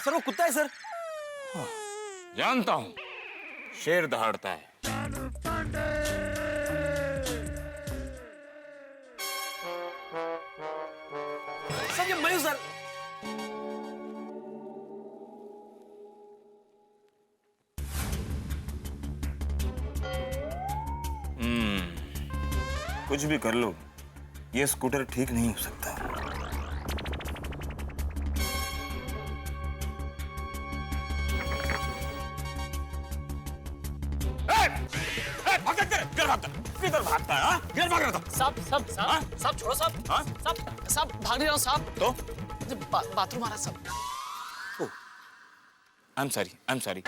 Sir वो कुत्ता है सर। जानता हूं, शेर दहाड़ता है। सर ये मयूर सर। कुछ भी कर लो, ये स्कूटर ठीक नहीं हो सकता। किधर भागता है? हाँ? किधर भाग रहा था? साहब छोड़ो साहब। हाँ? साहब भाग नहीं रहा हूँ साहब। तो बाथरूम आ रहा है साहब। आई एम सॉरी।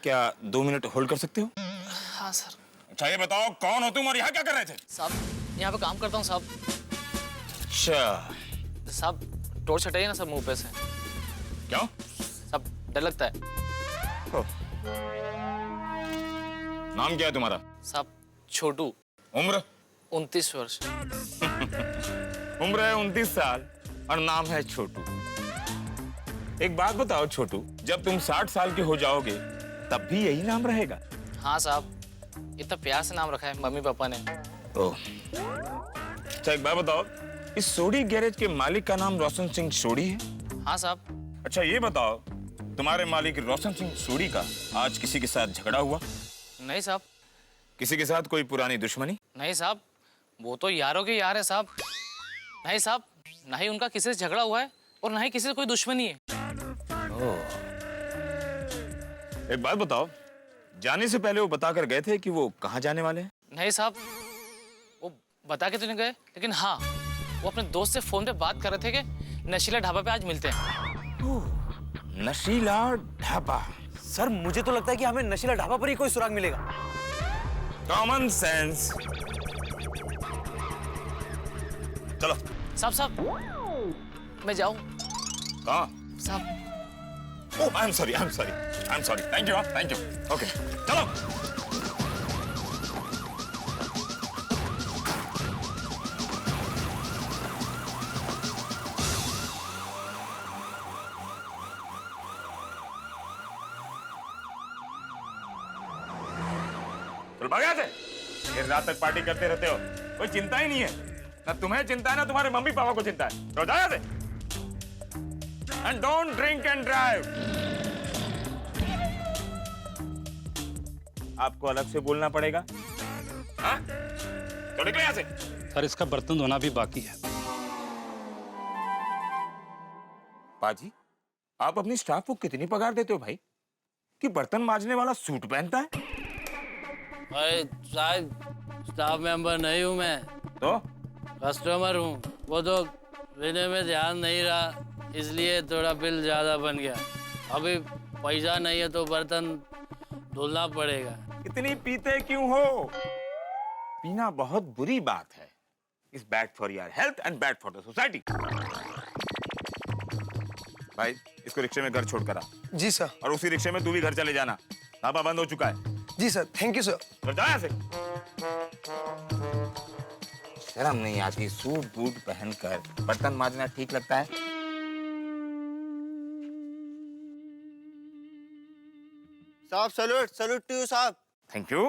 क्या 2 मिनट होल्ड कर सकते हो? हाँ सर। अच्छा ये बताओ, कौन हो तुम और यहाँ क्या कर रहे थे? साहब यहाँ पे काम करता हूँ साहब। अच्छा। साहब टॉर्च हटाइए ना सर मुंह पे से। क्यों? साहब डर लगता है। नाम क्या है तुम्हारा? साहब छोटू। उम्र? 29 वर्ष। उम्र है 29 साल और नाम है छोटू। एक बात बताओ छोटू, जब तुम 60 साल के हो जाओगे तब भी यही नाम रहेगा? हाँ साहब, इतना प्यार से नाम रखा है मम्मी पापा ने। ओह। अच्छा एक बात बताओ, इस सोडी गैरेज के मालिक का नाम रोशन सिंह सोडी है? हाँ साहब। अच्छा ये बताओ, तुम्हारे मालिक रोशन सिंह सोडी का आज किसी के साथ झगड़ा हुआ? नहीं साहब। किसी के साथ कोई पुरानी दुश्मनी? नहीं साहब, वो तो यारों के यार है साहब। नहीं साहब, ना ही उनका किसी से झगड़ा हुआ है और ना ही किसी से कोई दुश्मनी है। एक बात बताओ, जाने से पहले वो बताकर गए थे कि वो कहाँ जाने वाले हैं? नहीं साहब, वो बता के तो नहीं गए, लेकिन हाँ वो अपने दोस्त से फोन पे बात कर रहे थे कि नशीला ढाबा पे आज मिलते हैं। नशीला ढाबा? सर मुझे तो लगता है कि हमें नशीला ढाबा पर ही कोई सुराग मिलेगा। Common sense. चलो। साहब मैं जाऊं? कहाँ? साहब oh I am sorry. Thank you. Okay चलो। चल भाग यहाँ से। देर रात तक पार्टी करते रहते हो, कोई चिंता ही नहीं है। ना तुम्हें चिंता है ना तुम्हारे मम्मी पापा को चिंता है। तो जाओ यहाँ से। And don't drink and drive. आपको अलग से बोलना पड़ेगा। हाँ? तो निकले यहाँ से। सर इसका बर्तन धोना भी बाकी है। पाजी, आप अपनी स्टाफ को कितनी पगार देते हो भाई कि बर्तन मांजने वाला सूट पहनता है? भाई स्टाफ मेंबर नहीं हूँ मैं, तो कस्टमर हूँ। वो तो लेने में ध्यान नहीं रहा, इसलिए थोड़ा बिल ज्यादा बन गया। अभी पैसा नहीं है तो बर्तन धुलना पड़ेगा। इतनी पीते क्यों हो? पीना बहुत बुरी बात है। It's bad for your health and bad for the society. भाई इसको रिक्शे में घर छोड़ कर आ। जी सर। और उसी रिक्शे में तू भी घर चले जाना, ढाबा बंद हो चुका है। जी सर, थैंक यू सर। तो जा यहाँ से। शर्म नहीं आती, सूट बूट पहनकर बर्तन मांजना ठीक लगता है? साहब सैल्यूट टू यू साहब। Thank you.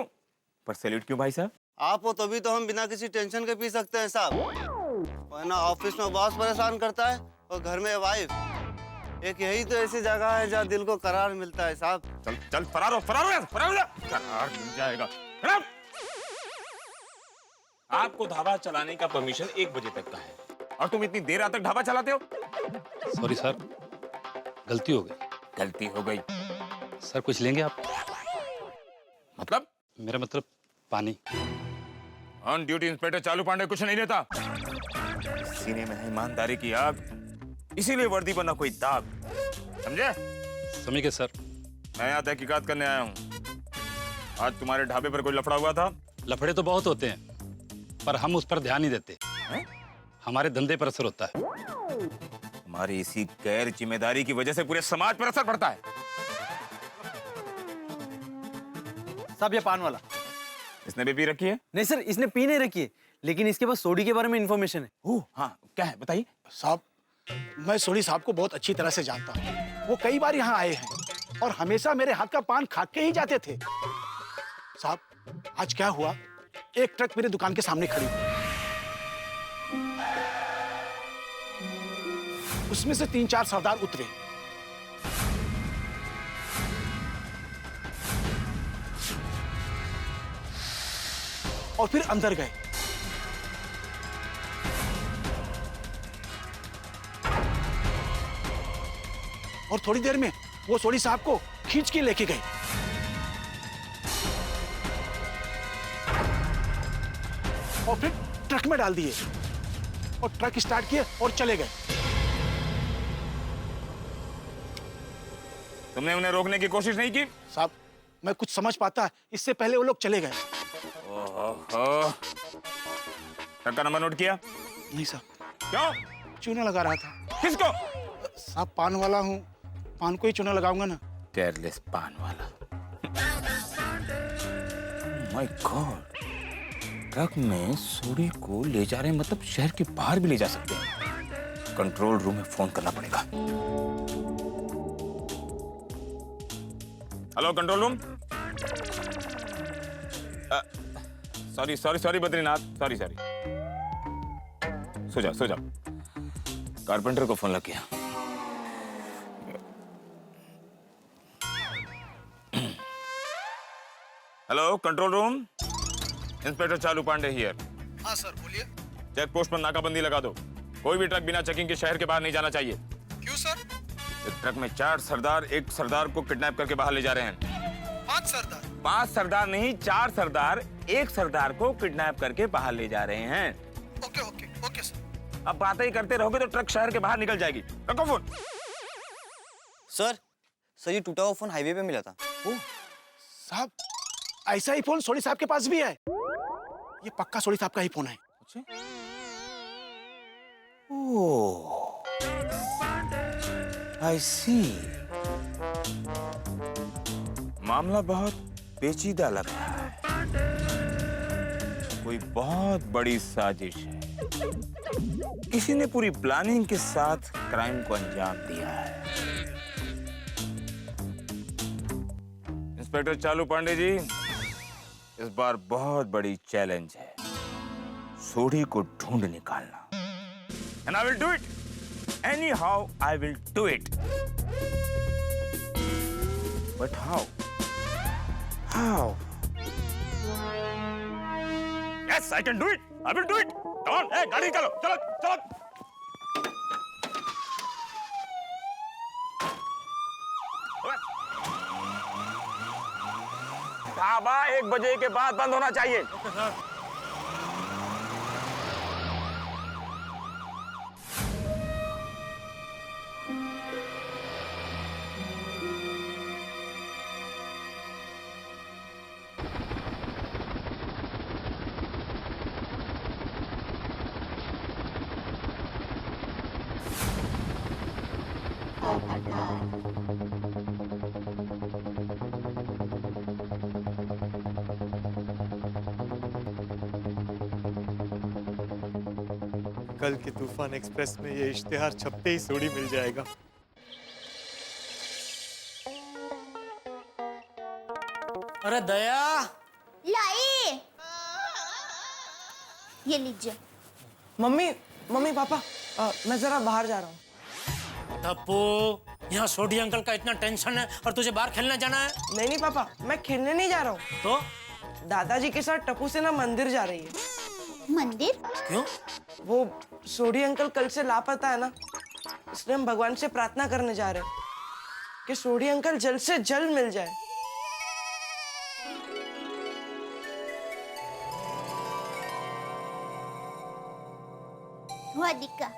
पर सैल्यूट क्यों भाई साहब? आप हो तभी तो हम बिना किसी टेंशन के पी सकते हैं साहब। वरना ऑफिस में बॉस परेशान करता है और घर में वाइफ। एक यही तो ऐसी जगह है जहाँ दिल को करार मिलता है साहब। चल चल फरार हो जा। करार मिल जाएगा। खराब। आपको ढाबा चलाने का परमिशन 1 बजे तक का है और तुम इतनी देर रात तक ढाबा चलाते हो? सॉरी सर, गलती हो गई। गलती हो गई? सर कुछ लेंगे आप? मतलब? मेरा मतलब पानी। ऑन ड्यूटी इंस्पेक्टर चालू पांडे कुछ नहीं लेता। सीने में है ईमानदारी की आग, इसीलिए वर्दी पर ना कोई दाग। समझे? समझ गए सर। मैं यहाँ तहकीकात करने आया हूँ। आज तुम्हारे ढाबे पर कोई लफड़ा हुआ था, लफड़े तो बहुत होते हैं, पर हम उस पर ध्यान नहीं देते। हमारे धंधे पर असर होता है। हमारी इसी गैर जिम्मेदारी की वजह से पूरे समाज पर असर पड़ता है। साहब ये पान वाला। इसने भी पी रखी है? नहीं सर, इसने पी नहीं रखी है, लेकिन इसके पास सोडी के बारे में इंफॉर्मेशन है। ओह हाँ, क्या है बताइए। साहब, मैं सोडी साहब को बहुत अच्छी तरह से जानता हूँ। वो कई बार यहाँ आए हैं और हमेशा मेरे हाथ का पान खा के ही जाते थे। साहब, आज क्या हुआ, एक ट्रक मेरी दुकान के सामने खड़ी थी। उसमें से 3-4 सरदार उतरे। और फिर अंदर गए। और थोड़ी देर में वो सोडी साहब को खींच के लेके गए। और फिर ट्रक में डाल दिए और ट्रक स्टार्ट किए और चले गए। तुमने उन्हें रोकने की कोशिश नहीं की? साहब, मैं कुछ समझ पाता, इससे पहले वो लोग चले गए। ओहो, ट्रक का नंबर नोट किया? नहीं साहब। क्यों? चूना लगा रहा था। किसको? साहब, पान वाला हूँ, पान को ही चूना लगाऊंगा ना। केयरलेस पान वाला। माय गॉड, ट्रक में सोडी को ले जा रहे हैं, मतलब शहर के बाहर भी ले जा सकते हैं। कंट्रोल रूम में फोन करना पड़ेगा। Hello control room. Sorry sorry sorry Badrinath, sorry sorry. सो जाओ सो जाओ। कारपेंटर को फोन लग गया। हेलो कंट्रोल रूम, इंस्पेक्टर चालू पांडे हियर। हाँ सर, बोलिए। चेक पोस्ट पर नाकाबंदी लगा दो। कोई भी ट्रक बिना चेकिंग के शहर के बाहर नहीं जाना चाहिए। क्यों सर? इस ट्रक में 4 सरदार एक सरदार को किडनैप करके बाहर ले जा रहे हैं। 5 सरदार? 5 सरदार नहीं, 4 सरदार एक सरदार को किडनैप करके बाहर ले जा रहे हैं। Okay okay okay sir. अब बातें ही करते रहोगे तो ट्रक शहर के बाहर निकल जाएगी। रखो फोन। सर ये टूटा हुआ फोन हाईवे पे मिला था। साहब, ऐसा ही फोन सोडी साहब के पास भी है। ये पक्का सोडी साहब का ही फोन है। आई सी। मामला बहुत पेचीदा लग रहा है। कोई बहुत बड़ी साजिश है। किसी ने पूरी प्लानिंग के साथ क्राइम को अंजाम दिया है। इंस्पेक्टर चालू पांडे जी, इस बार बहुत बड़ी चैलेंज है, सोडी को ढूंढ निकालना। And I will do it. Anyhow, I will do it. But how? How? Yes, I can do it. I will do it. Come on, hey, गाड़ी निकालो, चलो, चलो. ढाबा 1 बजे के बाद बंद होना चाहिए। कल के तूफान एक्सप्रेस में ये इश्तेहार छपते ही सोडी मिल जाएगा। अरे दया, लाई, ये लीजिए। मम्मी पापा, मैं जरा बाहर जा रहा हूँ। टप्पू, यहाँ सोडी अंकल का इतना टेंशन है और तुझे बाहर खेलने जाना है? नहीं पापा, मैं खेलने नहीं जा रहा हूँ। तो दादाजी के साथ टप्पू से ना मंदिर जा रही है। मंदिर? क्यों? वो सोडी अंकल कल से लापता है ना, इसलिए हम भगवान से प्रार्थना करने जा रहे हैं कि सोडी अंकल जल्द से जल्द मिल जाए। हुआ दिक्का,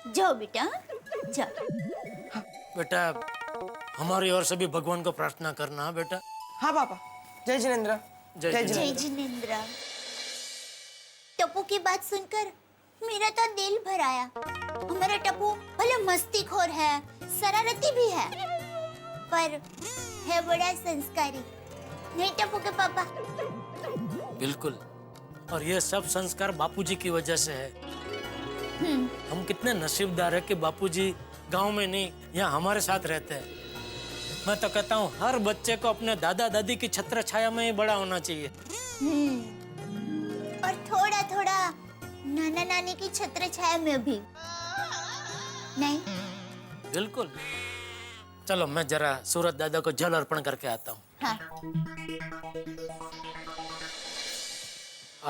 जाओ बेटा, जाओ। बेटा, हमारी ओर से भी भगवान को प्रार्थना करना बेटा। हाँ पापा, जय जिनेंद्र। जय जिनेंद्र। टप्पू की बात सुनकर मेरा तो दिल भर आया। हमारा टप्पू भले मस्तीखोर है, शरारती भी है, पर है बड़ा संस्कारी। नहीं टप्पू के पापा? बिल्कुल, और ये सब संस्कार बापूजी की वजह से है। हम कितने नसीबदार है कि बापूजी गांव में नहीं, यहाँ हमारे साथ रहते हैं। मैं तो कहता हूँ हर बच्चे को अपने दादा दादी की छत्र छाया में ही बड़ा होना चाहिए। और थोड़ा थोड़ा नाना नानी की छत्र छाया में भी। नहीं? बिल्कुल। चलो मैं जरा सूरत दादा को जल अर्पण करके आता हूँ। हाँ।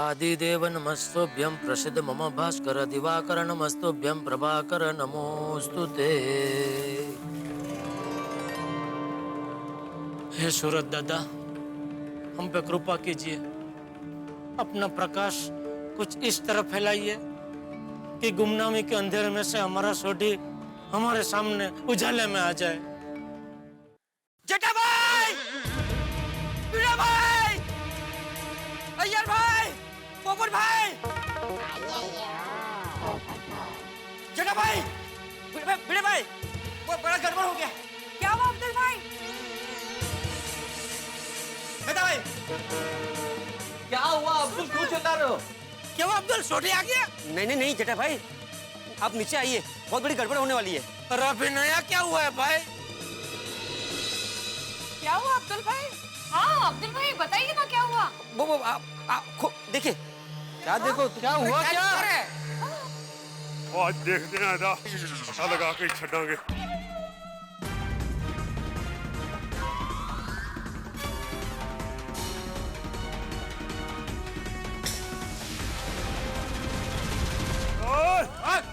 आदिदेव नमस्तुभ्यं प्रसिद्ध मम भास्कर दिवाकर नमस्तुभ्यं प्रभाकर नमोस्तुते। हे सूरत दादा, हम पे कृपा कीजिए, अपना प्रकाश कुछ इस तरह फैलाइए कि गुमनामी के अंधेरे में से हमारा सोढ़ी हमारे सामने उजाले में आ जाए। जेठा भाई, पीड़ा भाई, अय्यर भाई, पोपट भाई, जेठा भाई, पीड़ा भाई, वो बड़ा गड़बड़ हो गया। क्या हुआ अब्दुल भाई? जेठा भाई, क्या हुआ अब्दुल, क्यों चिल्ला रहे हो? क्या हुआ अब्दुल, सोटी आ गया? नहीं जेठा भाई, आप नीचे आइए, बहुत बड़ी गड़बड़ होने वाली है। अरे नया क्या हुआ है भाई? क्या हुआ अब्दुल भाई? हाँ अब्दुल भाई बताइए ना क्या हुआ? वो आप देखिए। क्या देखो? क्या हुआ? क्या आज देखते हैं ना, पता लगा के छड़ांगे।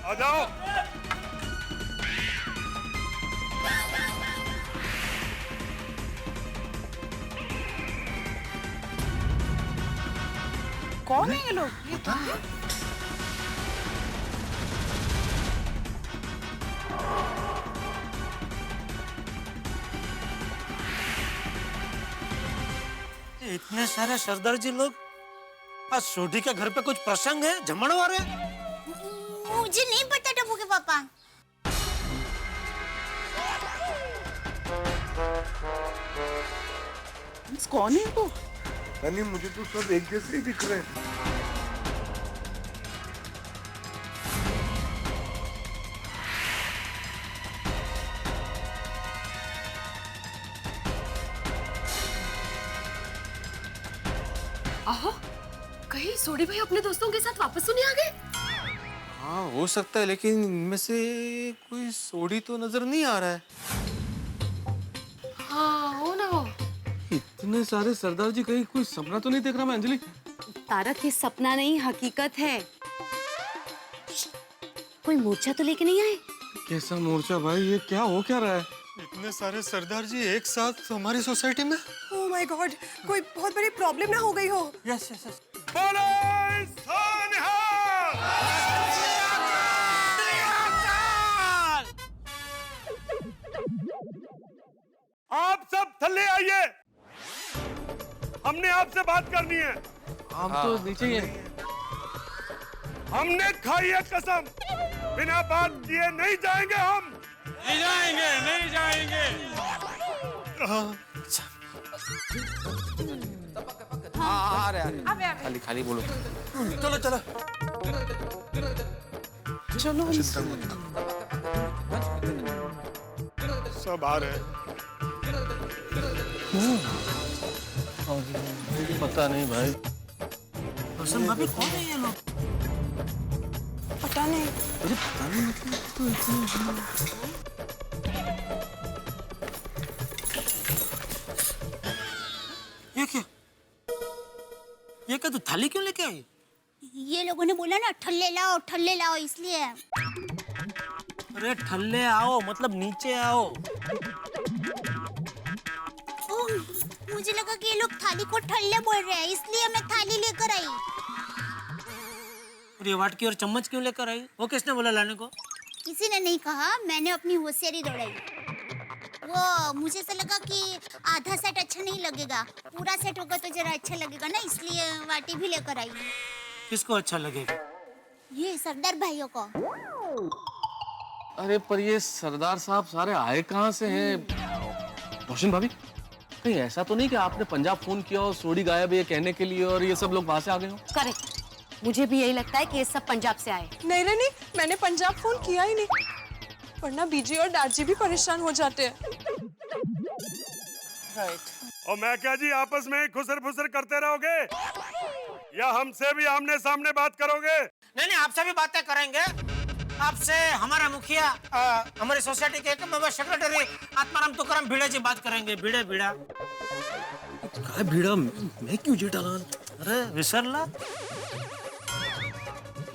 आ जाओ। कौन है ये लोग? इतने सारे सरदार जी लोग, आज सोढ़ी के घर पे कुछ प्रसंग है, जमण वाले? मुझे नहीं पता टप्पू के पापा। कौन है वो? नहीं, मुझे तो सब एक जैसे ही दिख रहे हैं। आहो, कहीं सोढ़ी भाई अपने दोस्तों के साथ वापस तो नहीं आ गए? हाँ हो सकता है, लेकिन इनमें से कोई सोढ़ी तो नजर नहीं आ रहा है। हाँ हो ना हो। इतने सारे सरदार जी, कहीं कोई सपना तो नहीं देख रहा मैं अंजलि? तारक, ये सपना नहीं हकीकत है। कोई मोर्चा तो लेके नहीं आए? कैसा मोर्चा भाई, ये क्या हो क्या रहा है? इतने सारे सरदार जी एक साथ हमारी सोसाइटी में? ओह माय गॉड, कोई बहुत बड़ी प्रॉब्लम ना हो गई हो। Yes yes yes. आप सब थल्ले आइए, हमने आपसे बात करनी है। हम तो नीचे ही हैं। हमने खाई है कसम, बिना बात किए नहीं जाएंगे हम। नहीं जाएंगे, नहीं जाएंगे। आ रहे खाली खाली बोलो। चलो चलो चलो सब आ रहे हैं। पता नहीं भाई। रोशन भाभी, कौन है ये लोग? पता नहीं। ये क्या? ये क्या, तू थाली क्यों लेके आई? ये लोगों ने बोला ना ठल्ले लाओ, इसलिए। अरे ठल्ले आओ मतलब नीचे आओ। ओह, मुझे लगा कि ये लोग थाली को ठल्ले बोल रहे हैं, इसलिए मैं थाली लेकर आई। और ये वाटकी और चम्मच क्यों लेकर आई? वो किसने बोला लाने को? किसी ने नहीं कहा, मैंने अपनी होशियारी दौड़ाई। वो मुझे ऐसा लगा कि आधा सेट अच्छा नहीं लगेगा, पूरा सेट होगा तो जरा अच्छा लगेगा ना, इसलिए वाटी भी लेकर आई। किसको अच्छा लगेगा? ये सरदार भाइयों को। अरे पर ये सरदार साहब सारे आए कहाँ से हैं? रोशन भाभी, कहीं ऐसा तो नहीं कि आपने पंजाब फोन किया और सोडी गायब है ये कहने के लिए और ये सब लोग वहां से आ गए हो? करेक्ट, मुझे भी यही लगता है कि ये सब पंजाब से आए। नहीं नहीं नहीं, मैंने पंजाब फोन किया ही नहीं, वरना बीजी और डैड जी भी परेशान हो जाते हैं। और मैं क्या जी आपस में खुसर फुसर करते रहोगे या हमसे भी आमने सामने बात करोगे? नहीं नहीं, आपसे भी बातें करेंगे। आपसे हमारा मुखिया, हमारी सोसाइटी के एक नंबर सेक्रेटरी आत्माराम तुकाराम भिड़े जी बात करेंगे। भिड़े भिड़ा काय भिड़ा? मैं क्यों जेठालाल? अरे विसरला।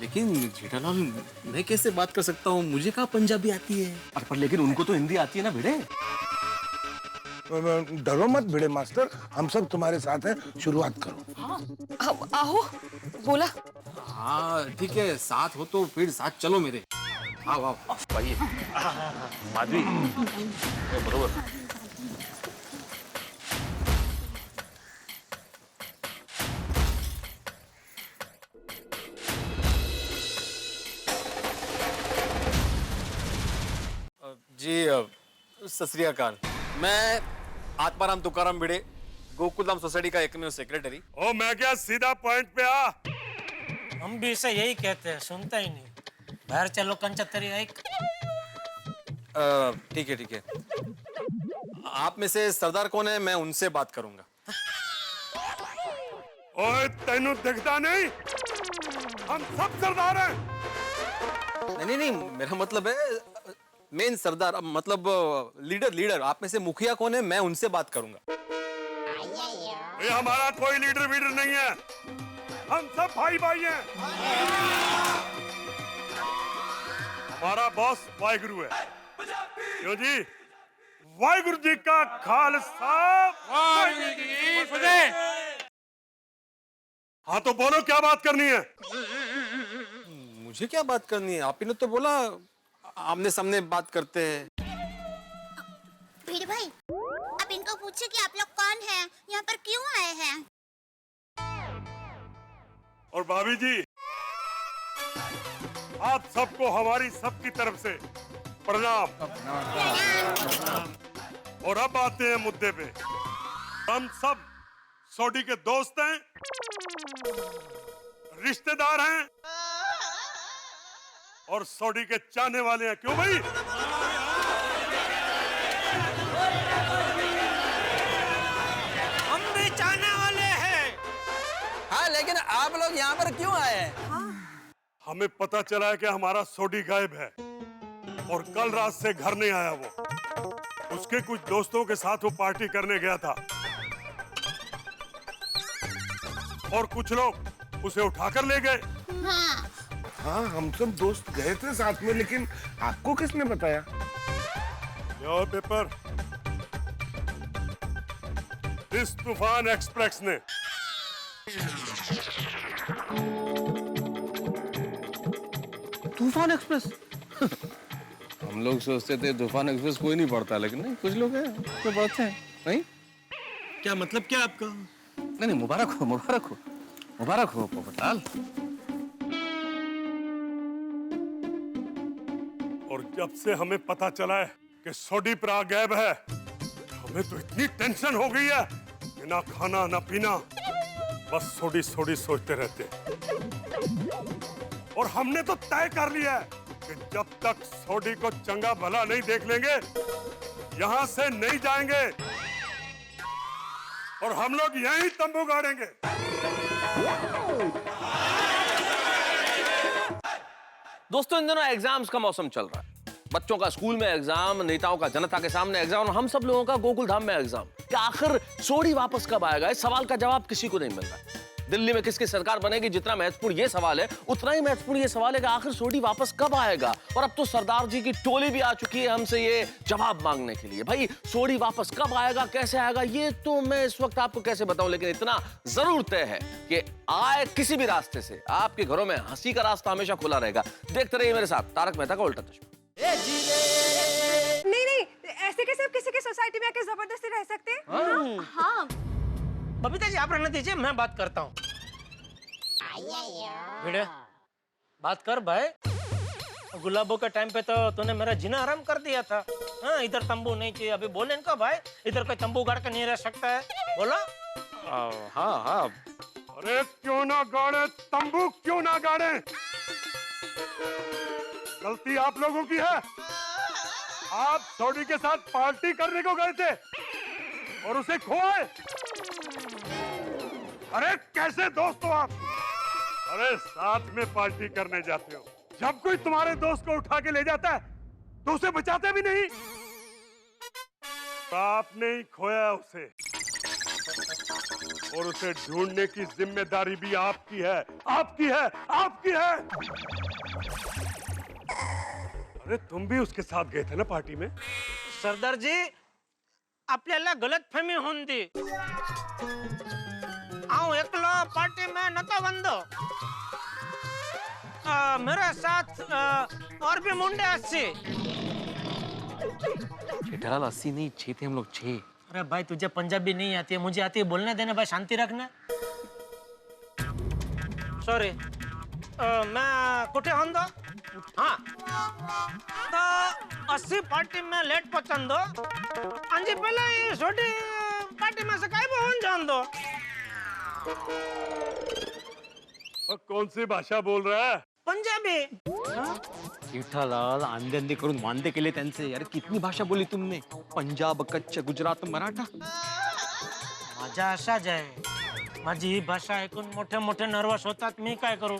लेकिन जेठालाल मैं कैसे बात कर सकता हूँ? मुझे कहाँ पंजाबी आती है? अरे पर लेकिन उनको तो हिंदी आती है ना भिड़े। डरो मत भिड़े मास्टर, हम सब तुम्हारे साथ हैं, शुरुआत करो। आओ बोला। हाँ ठीक है, साथ हो तो फिर साथ चलो मेरे। आओ आओ भाई। माधवी बरोबर। जी सत श्री अकाल। मैं आत्माराम तुकाराम भिड़े, गोकुलधाम सोसाइटी का एकमेव सेक्रेटरी। ओ मैं क्या, सीधा पॉइंट पे आ। हम भी इसे यही कहते हैं, सुनता ही नहीं। बाहर चलो कंचतरी एक। ठीक है ठीक है। आप में से सरदार कौन है, मैं उनसे बात करूंगा। ओए तेनू दिखता नहीं, हम सब सरदार हैं। नहीं नहीं, मेरा मतलब है मेन सरदार, मतलब लीडर। आप में से मुखिया कौन है, मैं उनसे बात करूंगा। ये हमारा कोई लीडर वीडर नहीं है, हम सब भाई भाई हैं। हमारा बॉस वाहिगुरु है। क्यों जी? वाहिगुरु जी का खालसा। हाँ तो बोलो क्या बात करनी है? मुझे क्या बात करनी है? आप ही ने तो बोला आमने सामने बात करते हैं। भिड़े भाई, आप इनको पूछे कि आप लोग कौन हैं, यहाँ पर क्यों आए हैं? और भाभी जी, आप सबको हमारी सबकी तरफ से प्रणाम। और अब आते हैं मुद्दे पे। हम सब सोडी के दोस्त हैं, रिश्तेदार हैं और सोडी के चाहने वाले हैं। क्यों भाई? हम भी चाहने वाले हैं। हाँ, लेकिन आप लोग यहाँ पर क्यों आए हैं? हमें पता चला है कि हमारा सोडी गायब है और कल रात से घर नहीं आया वो। उसके कुछ दोस्तों के साथ वो पार्टी करने गया था और कुछ लोग उसे उठाकर ले गए। हाँ। हाँ, हम सब दोस्त गए थे साथ में, लेकिन आपको किसने बताया? यो पेपर, इस तूफान एक्सप्रेस ने। तूफान एक्सप्रेस? हम लोग सोचते थे तूफान एक्सप्रेस कोई नहीं पढ़ता, लेकिन नहीं, कुछ लोग हैं जो पढ़ते हैं। नहीं क्या मतलब क्या आपका? नहीं नहीं, मुबारक हो मुबारक हो मुबारक हो पोपटलाल। और जब से हमें पता चला है कि सोडी प्रा गायब है, हमें तो इतनी टेंशन हो गई है कि ना खाना ना पीना, बस सोडी सोडी सोचते रहते। और हमने तो तय कर लिया है कि जब तक सोडी को चंगा भला नहीं देख लेंगे, यहाँ से नहीं जाएंगे और हम लोग यहीं तंबू गाड़ेंगे। दोस्तों, इन दिनों एग्जाम्स का मौसम चल रहा है। बच्चों का स्कूल में एग्जाम, नेताओं का जनता के सामने एग्जाम और हम सब लोगों का गोकुलधाम में एग्जाम। कि आखिर सोडी वापस कब आएगा, इस सवाल का जवाब किसी को नहीं मिल रहा है। दिल्ली में किसकी सरकार बनेगी, जितना महत्वपूर्ण ये सवाल है, उतना ही महत्वपूर्ण ये सवाल है कि आखिर सोडी वापस कब आएगा। और अब तो सरदार जी की टोली भी आ चुकी है हमसे ये जवाब मांगने के लिए। भाई सोडी वापस कब आएगा, कैसे आएगा, ये तो मैं इस वक्त आपको कैसे बताऊं, लेकिन इतना जरूर तय है कि आए किसी भी रास्ते से, आपके घरों में हंसी का रास्ता हमेशा खुला रहेगा। देखते रहिए मेरे साथ तारक मेहता का उल्टा चश्मा। नहीं नहीं, ऐसे कैसे आप किसी की सोसाइटी में आके जबरदस्ती रह सकते हैं? हाँ। बबीता जी आप रहने दीजिए, मैं बात करता हूँ। भिड़े, बात कर भाई। गुलाबों के टाइम पे तो तूने मेरा जीना आराम कर दिया था। हाँ, इधर तंबू नहीं चाहिए, अभी बोले इनका भाई इधर कोई तंबू गाड़ के नहीं रह सकता है, बोला? हाँ हाँ। अरे क्यों ना गाड़े तंबू, क्यों ना गाड़े? गलती आप लोगों की है। आप सोडी के साथ पार्टी करने को गए थे और उसे खोए। अरे कैसे दोस्त हो आप? अरे साथ में पार्टी करने जाते हो, जब कोई तुम्हारे दोस्त को उठा के ले जाता है तो उसे बचाते भी नहीं। आपने ही खोया उसे, और उसे ढूंढने की जिम्मेदारी भी आपकी है, आपकी है, आपकी है। अरे तुम भी उसके साथ गए थे ना पार्टी में? सरदार जी आपल्याला गलतफहमी होऊन दी। आओ एकलो पार्टी में नता बंदो। मेरे साथ और भी मुंडे 80। जेठालाल 80 नहीं, 6 थे हम लोग, 6। अरे भाई तुझे पंजाबी नहीं आती है, मुझे आती है, बोलने देना भाई, शांति रखना। सॉरी, मैं कुठे होंदो? हाँ, तो 80 पार्टी में लेट पहुंचन दो। अंजी पहले ये छोटी पार्टी में से काय पहुंच जान दो। कौन सी भाषा बोल रहा है? पंजाबी। जेठालाल आंधी करून वांदे केले त्यांचे। यार कितनी भाषा बोली तुमने? पंजाब, कच्छ, गुजरात, मराठा। माझा असा जाय, माझी ही भाषा ऐकून मोठे मोठे नर्वस होतात, मी काय करू?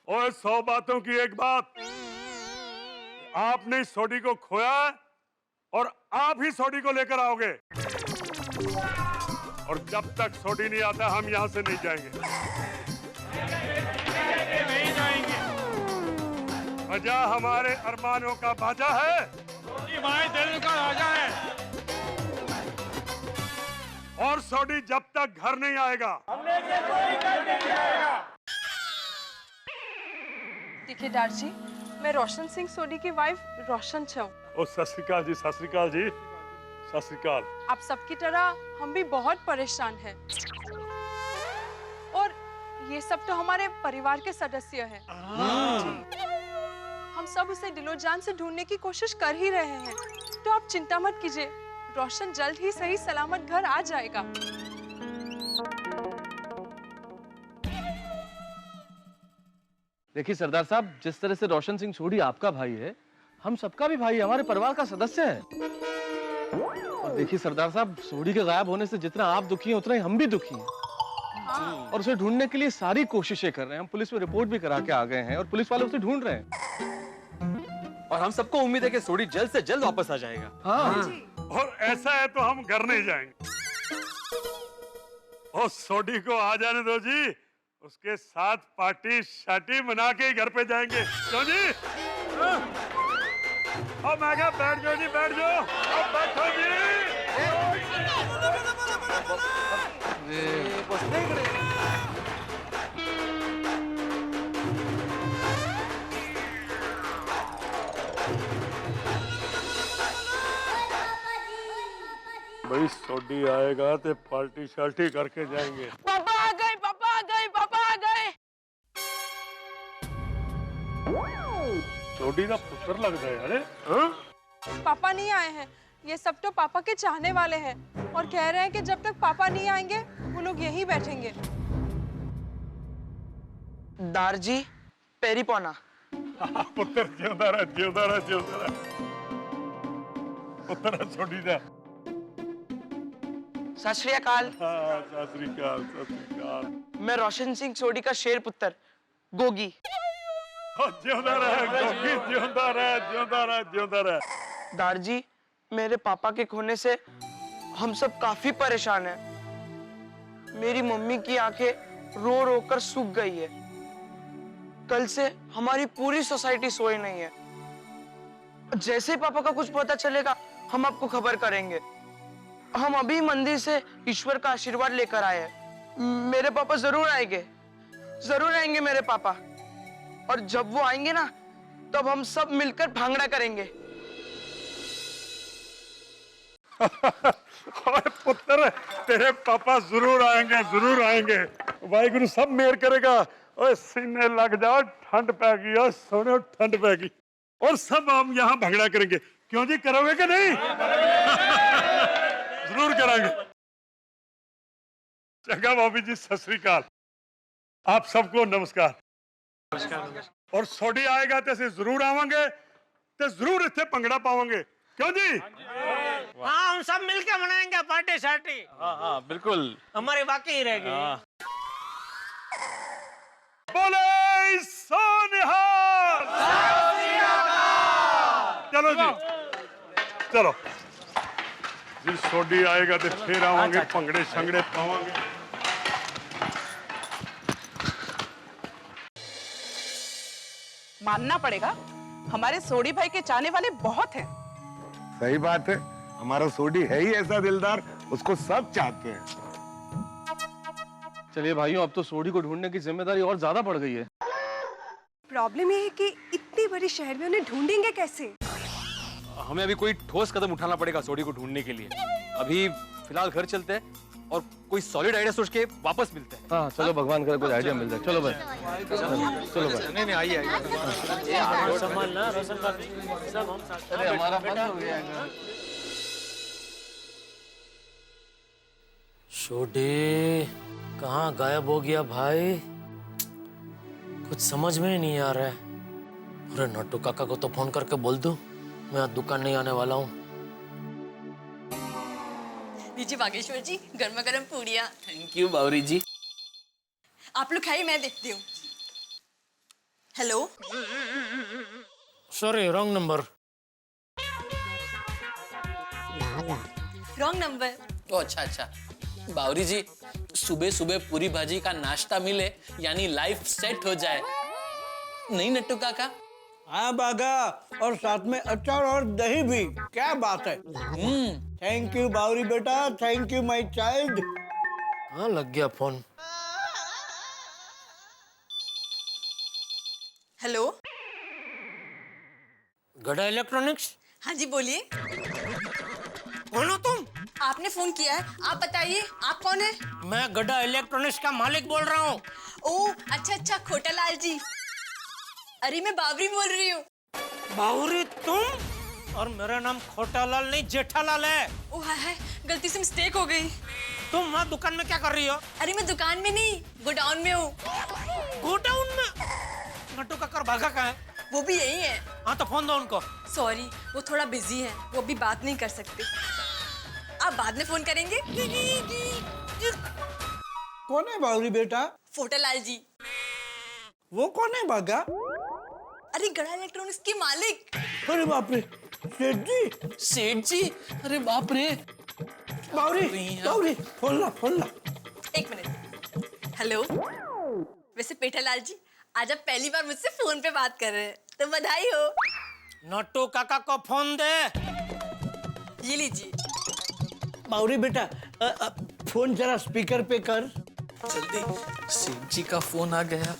और 100 बातों की एक बात, आपने सोडी को खोया और आप ही सोडी को लेकर आओगे, और जब तक सोडी नहीं आता हम यहाँ से नहीं जाएंगे। नहीं जाएंगे। वजह हमारे अरमानों का बाजा है, भाई दिल का राजा है, और सोडी जब तक घर नहीं आएगा देखिए डार जी, मैं रोशन सिंह सोडी की वाइफ रोशन छऊ। ओ सत श्री अकाल जी, सत श्री अकाल जी, सत श्री अकाल। आप सबकी तरह हम भी बहुत परेशान हैं, और ये सब तो हमारे परिवार के सदस्य हैं। हम सब उसे दिलो जान से ढूंढने की कोशिश कर ही रहे हैं, तो आप चिंता मत कीजिए, रोशन जल्द ही सही सलामत घर आ जाएगा। देखिए सरदार साहब, जिस तरह से रोशन सिंह सोडी आपका भाई है, हम सबका भी भाई है, हमारे परिवार का सदस्य है। और देखिए सरदार साहब, सोडी के गायब होने से जितना आप दुखी हैं उतना ही हम भी दुखी हैं। और उसे ढूंढने के लिए सारी कोशिशें कर रहे हैं। हम पुलिस में रिपोर्ट भी करा के आ गए हैं और पुलिस वाले उसे ढूंढ रहे हैं। और हम सबको उम्मीद है कि सोडी जल्द से जल्द वापस आ जाएगा। हाँ। और ऐसा है तो हम घर नहीं जाएंगे। और सोडी को आ जाने दो जी, उसके साथ पार्टी शाटी मना के ही घर पे जाएंगे। क्यों जी? अब मैं क्या, बैठ जाओ जी, बैठ जाओ, अब बैठो जी। भाई सोडी आएगा तो पार्टी शाल्टी करके जाएंगे। पापा आ गए, पापा आ गए, पापा आ गए। सोडी का पुत्र लगता है। अरे हाँ? पापा नहीं आए हैं, ये सब तो पापा के चाहने वाले हैं, और कह रहे हैं कि जब तक पापा नहीं आएंगे वो लोग यहीं बैठेंगे। दारजी पेरी पौना। पुत्र जिंदा रह, जिंदा रह, जिंदा रह। पुत्र सोडी दा। सत श्री अकाल। सत श्री अकाल, सत श्री अकाल। मैं रोशन सिंह सोडी का शेर पुत्र गोगी। जिंदा रह गोगी, जिंदा रह, जिंदा रह, जिंदा रह। दारजी, मेरे पापा के खोने से हम सब काफी परेशान हैं। मेरी मम्मी की आंखें रो रो कर सूख गई है। कल से हमारी पूरी सोसाइटी सोई नहीं है। जैसे ही पापा का कुछ पता चलेगा हम आपको खबर करेंगे। हम अभी मंदिर से ईश्वर का आशीर्वाद लेकर आए हैं। मेरे पापा जरूर आएंगे, जरूर आएंगे मेरे पापा। और जब वो आएंगे ना, तब हम सब मिलकर भांगड़ा करेंगे। ओए पुत्र, तेरे पापा जरूर आएंगे। वाहिगुरु सब मेहर करेगा। ओए सीने लग जाओ, ठंड पै गई। ओए सोने, ठंड पै गई। और सब हम यहाँ भंगड़ा करेंगे। क्यों जी, करोगे कि नहीं? जरूर करांगे। चंगा भाभी जी, सत श्री अकाल। आप सबको नमस्कार। और सोडी आएगा तो असीं जरूर आवांगे, तो जरूर इत्थे भंगड़ा पावांगे। क्यों जी? हाँ, हम सब मिलके मनाएंगे पार्टी शार्टी। हाँ बिल्कुल, हमारी वाकई रहेगी। बोले सोनिहाल। चलो जी, चलो जी। सोडी आएगा तो फिर आवांगे, भंगड़े शंगड़े पावांगे। मानना पड़ेगा, हमारे सोडी भाई के चाहने वाले बहुत हैं। सही बात है, हमारा सोडी है ही ऐसा दिलदार, उसको सब चाहते हैं। चलिए भाइयों, अब तो सोडी को ढूंढने की जिम्मेदारी और ज्यादा बढ़ गई है। प्रॉब्लम ये है कि इतने बड़े शहर में उन्हें ढूंढेंगे कैसे? हमें अभी कोई ठोस कदम उठाना पड़ेगा सोडी को ढूंढने के लिए। अभी फिलहाल घर चलते हैं और कोई सॉलिड आइडिया सोच के वापस मिलते हैं। हाँ चलो, भगवान करे कोई आइडिया मिल जाए। चलो भाई, चलो भाई। नहीं आइए। संभालना रोशन भाभी, सब हम साथ। अरे हमारा बंद हो गया है। छोटे कहाँ गायब हो गया भाई? कुछ समझ में ही नहीं आ रहा है। अरे नट्टू काका को तो फोन करके बोल दूं मैं आज दुकान नहीं आने वाला हूँ। लीजिए बागेश्वर जी, गर्मा गर्म पूड़ियाँ। थैंक यू बावरी जी। आप लोग खाइए, मैं देखती हूँ। Hello. Sorry, wrong number. Wrong number. तो अच्छा, बावरी जी, सुबह सुबह पूरी भाजी का नाश्ता मिले यानी लाइफ सेट हो जाए। नहीं नट्टू काका? हाँ बागा, और साथ में अचार और दही भी। क्या बात है। थैंक यू बावरी बेटा, थैंक यू माय चाइल्ड। हाँ, लग गया फोन। हेलो। गड़ा इलेक्ट्रॉनिक्स? हाँ जी, बोलिए। कौन हो तुम? आपने फोन किया है, आप बताइए, आप कौन है? मैं गड़ा इलेक्ट्रॉनिक्स का मालिक बोल रहा हूँ। ओह अच्छा, खोटालाल जी। अरे मैं बावरी बोल रही हूँ। बावरी तुम? और मेरा नाम खोटालाल नहीं जेठालाल है। ओह हाय, गलती से मिस्टेक हो गई। तुम वहाँ दुकान में क्या कर रही हो? अरे मैं दुकान में नहीं, गोडाउन में हूँ। गोडाउन में? नट्टू काका भागा कहाँ है? वो भी यही है। हाँ तो फोन दो उनको। सॉरी, वो थोड़ा बिजी है, वो अभी बात नहीं कर सकते। आप बाद में फोन करेंगे? कौन है बावरी बेटा? फोटालाल जी। वो कौन है बागा? अरे गड़ा इलेक्ट्रॉनिक्स के मालिक। अरे बाप रे, सेठ जी। सेठ जी? अरे बाप रे। बावरी, फोन ला। एक मिनट। हेलो। वैसे पेठालाल जी, आज आप पहली बार मुझसे फोन पे बात कर रहे हैं, तो बधाई हो। नट्टू काका को फोन दे। ये लीजिए। बावरी बेटा, फोन जरा स्पीकर पे कर। जल्दी, सेठ जी का फोन आ गया।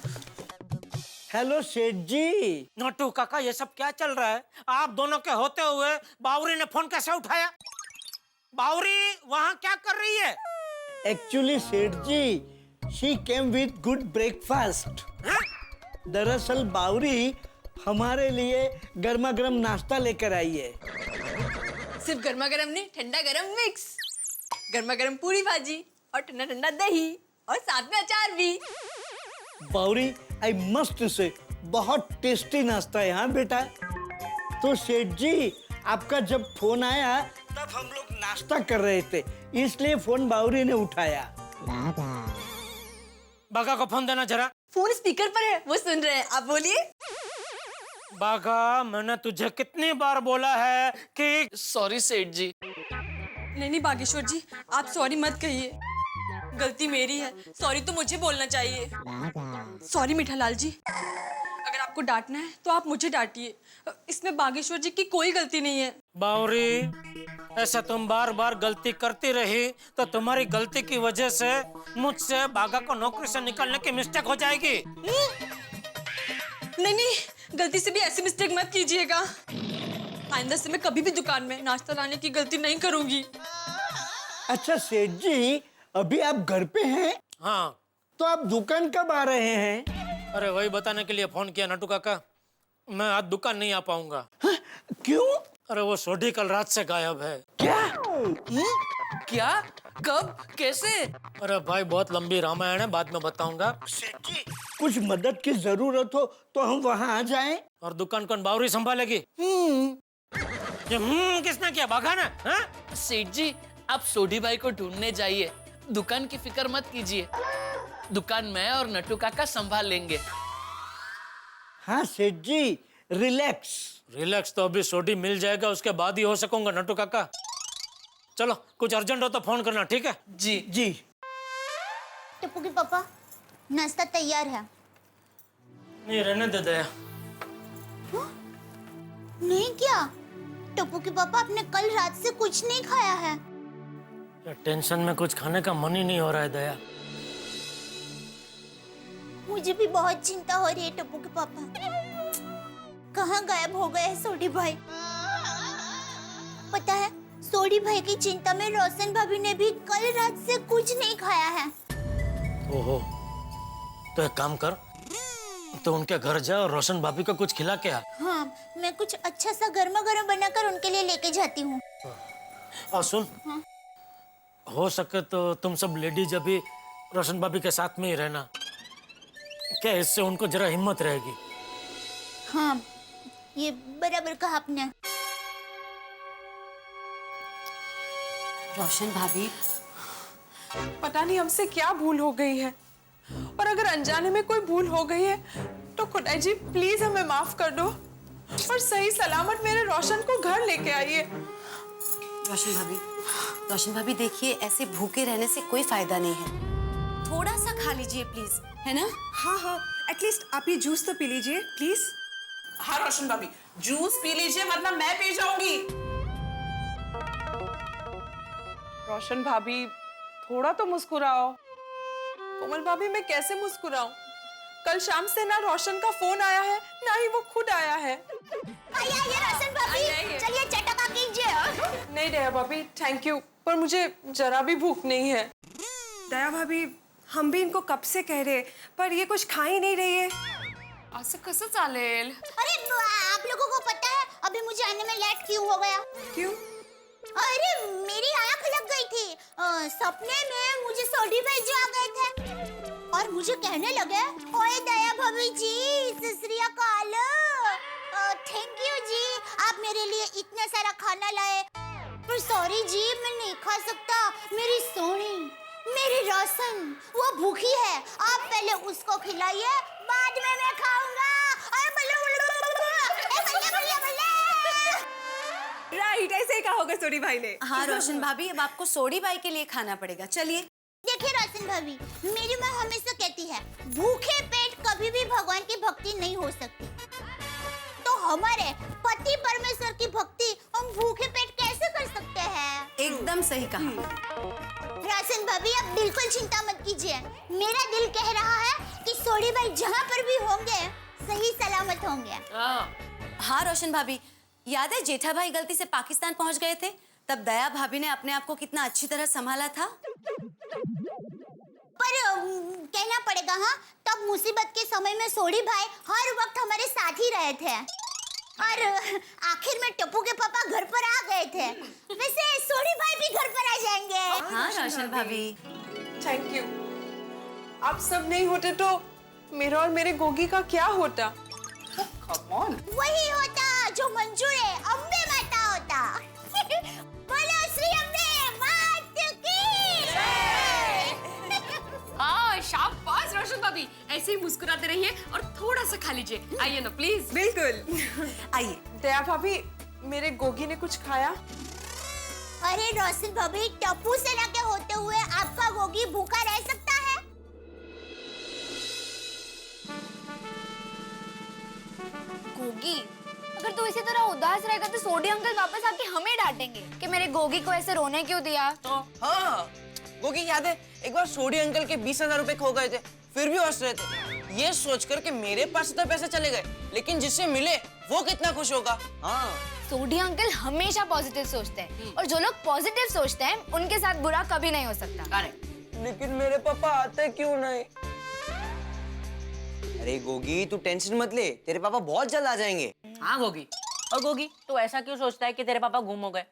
हेलो सेठ जी। नट्टू काका, ये सब क्या चल रहा है? आप दोनों के होते हुए बावरी ने फोन कैसे उठाया? बावरी वहाँ क्या कर रही है? एक्चुअली सेठ जी, she came with good breakfast. दरअसल बावरी हमारे लिए गर्मा गर्म नाश्ता लेकर आई है। सिर्फ गर्मा गर्म नहीं, ठंडा गरम मिक्स। गर्मा गर्म पूरी भाजी और ठंडा ठंडा दही और साथ में अचार भी। बावरी, आई मस्ट से बहुत टेस्टी नाश्ता है। हाँ बेटा। तो सेठ जी, आपका जब फोन आया तब हम लोग नाश्ता कर रहे थे, इसलिए फोन बावरी ने उठाया। बागा को फोन देना जरा। फोन स्पीकर पर है, वो सुन रहे हैं, आप बोलिए। बागा, मैंने तुझे कितनी बार बोला है कि सॉरी सेठ जी। नहीं बागेश्वर जी, आप सॉरी मत कहिए, गलती मेरी है। सॉरी तो मुझे बोलना चाहिए। सॉरी मीठालाल जी, अगर आपको डांटना है तो आप मुझे डांटिए, इसमें बागेश्वर जी की कोई गलती नहीं है। बावरी, ऐसा तुम बार बार गलती करती रही तो तुम्हारी गलती की वजह से मुझसे बागा को नौकरी से निकालने की मिस्टेक हो जाएगी। नहीं, गलती से भी ऐसी मिस्टेक मत कीजिएगा। आइंदा से मैं कभी भी दुकान में नाश्ता लाने की गलती नहीं करूंगी। अच्छा सेठ जी, अभी आप घर पे हैं? हाँ। तो आप दुकान कब आ रहे हैं? अरे वही बताने के लिए फोन किया नटू काका, मैं आज दुकान नहीं आ पाऊंगा। क्यों? अरे वो सोडी कल रात से गायब है। क्या? कब? कैसे? अरे भाई बहुत लंबी रामायण है, बाद में बताऊंगा। सेठ जी, कुछ मदद की जरूरत हो तो हम वहाँ आ जाएं? और दुकान कौन बावरी संभालेगी? किसने किया, भागा ना? हाँ? सेठ जी, आप सोडी भाई को ढूंढने जाइए, दुकान की फिक्र मत कीजिए, दुकान मैं और नट्टू काका संभाल लेंगे। हाँ सेठ जी, रिलैक्स। रिलैक्स तो अभी सोडी मिल जाएगा, उसके बाद ही हो सकूंगा नट्टू काका। चलो, कुछ अर्जेंट हो तो फोन करना, ठीक है? जी जी। टप्पू के पापा, नाश्ता तैयार है। नहीं, रहने दे दया। नहीं क्या? टप्पू के पापा, आपने कल रात से कुछ नहीं खाया है। टेंशन में कुछ खाने का मन ही नहीं हो रहा है दया। मुझे भी बहुत चिंता हो रही है टप्पू के पापा। कहाँ गायब हो गए सोडी भाई? पता है, सोडी भाई की चिंता में रोशन भाभी ने भी कल रात से कुछ नहीं खाया है। ओहो, तो एक काम कर, तो उनके घर जा और रोशन भाभी को कुछ खिला के आ। हाँ, मैं कुछ अच्छा सा गर्मा गर्म बनाकर उनके लिए लेके जाती हूँ। और सुन, हाँ? हो सके तो तुम सब लेडीज अभी रोशन भाभी के साथ में ही रहना, क्या इससे उनको जरा हिम्मत रहेगी। हाँ, ये बराबर कहा आपने। रोशन भाभी, पता नहीं हमसे क्या भूल हो गई है, और अगर अनजाने में कोई भूल हो गई है तो खुदाई जी प्लीज हमें माफ कर दो और सही सलामत मेरे रोशन को घर लेके आइए। रोशन भाभी देखिए, ऐसे भूखे रहने से कोई फायदा नहीं है, थोड़ा सा खा लीजिए प्लीज, है ना? हाँ हाँ, एटलीस्ट आप ये जूस तो पी लीजिए प्लीज। हाँ रोशन भाभी, जूस पी लीजिए वरना मैं पी जाऊंगी। रोशन भाभी, थोड़ा तो मुस्कुराओ। कोमल भाभी, मैं कैसे मुस्कुराऊं? कल शाम से ना रोशन का फोन आया है, ना ही वो खुद आया है। आइए रोशन भाभी, चलिए चटका कीजिए। नहीं दया भाभी, थैंक यू, पर मुझे जरा भी भूख नहीं है। दया भाभी, हम भी इनको कब से कह रहे, पर ये कुछ खा ही नहीं रही है। असं कसं चालेल? अरे आप लोगों को पता है अभी मुझे आने में लेट क्यों हो गया? क्यों? अरे मेरी आंख लग गई थी, सपने में मुझे सोडी भाई जो आ गए थे और मुझे कहने लगे, ओए दया भाभी जी, सत श्री अकाल, थैंक यू जी, आप मेरे लिए इतना सारा खाना लाए, पर सॉरी जी मैं नहीं खा सकता, मेरी सोनी, मेरी रोशन वो भूखी है, आप पहले उसको खिलाइए, बाद में मैं खाऊंगा। राइट, ऐसे ही कहा होगा सोडी भाई ने। हाँ रोशन भाभी, अब आपको सोडी भाई के लिए खाना पड़ेगा, चलिए। देखिए रोशन भाभी, मेरी माँ हमेशा कहती है, भूखे पेट कभी भी भगवान की भक्ति नहीं हो सकती, तो हमारे पति परमेश्वर की भक्ति हम भूखे पेट कैसे कर सकते हैं? एकदम सही कहा। रोशन भाभी, आप बिल्कुल चिंता मत कीजिए, मेरा दिल कह रहा है कि सोडी भाई जहाँ पर भी होंगे सही सलामत होंगे। हाँ रोशन भाभी, याद है जेठा भाई गलती से पाकिस्तान पहुंच गए थे, तब दया भाभी ने अपने आप को कितना अच्छी तरह संभाला था। पर कहना पड़ेगा, हाँ, तब मुसीबत के समय में सोडी भाई हर वक्त हमारे साथ ही रहे थे, और आखिर में टप्पू के पापा घर पर आ गए थे, वैसे सोडी भाई भी घर पर आ जाएंगे। हाँ रोशन भाभी, थैंक यू। आप सब नहीं होते तो मेरा और मेरे गोगी का क्या होता? वही होता जो मंजूर है, अम्बे माता होता। बोलो श्री अम्बे मात की जय। हाँ शाबाश रोशन भाभी, ऐसे ही मुस्कुराते रहिए और थोड़ा सा खा लीजिए, आइए ना प्लीज। बिल्कुल, आइए। दया भाभी, मेरे गोगी ने कुछ खाया? अरे रोशन भाभी, टप्पू सेना के होते हुए आपका गोगी भूखा रह सकता है? गोगी, अगर तू इसी तरह उदास रहेगा तो सोडी अंकल वापस आके हमें डांटेंगे कि मेरे गोगी को ऐसे रोने क्यों दिया। तो हाँ, गोगी याद है एक बार सोडी अंकल के 20,000 रुपए खो गए थे, फिर भी हंस रहे थे, ये सोचकर कि मेरे पास तो पैसे चले गए, लेकिन जिससे मिले वो कितना खुश होगा। हाँ सोडी अंकल हमेशा पॉजिटिव सोचते हैं और जो लोग पॉजिटिव सोचते हैं उनके साथ बुरा कभी नहीं हो सकता। लेकिन मेरे पापा आते क्यों नहीं? अरे गोगी तू टेंशन मत ले, तेरे पापा बहुत जल्द आ जाएंगे। हाँ गोगी, और गोगी तू ऐसा क्यों सोचता है कि तेरे पापा गुम हो गए?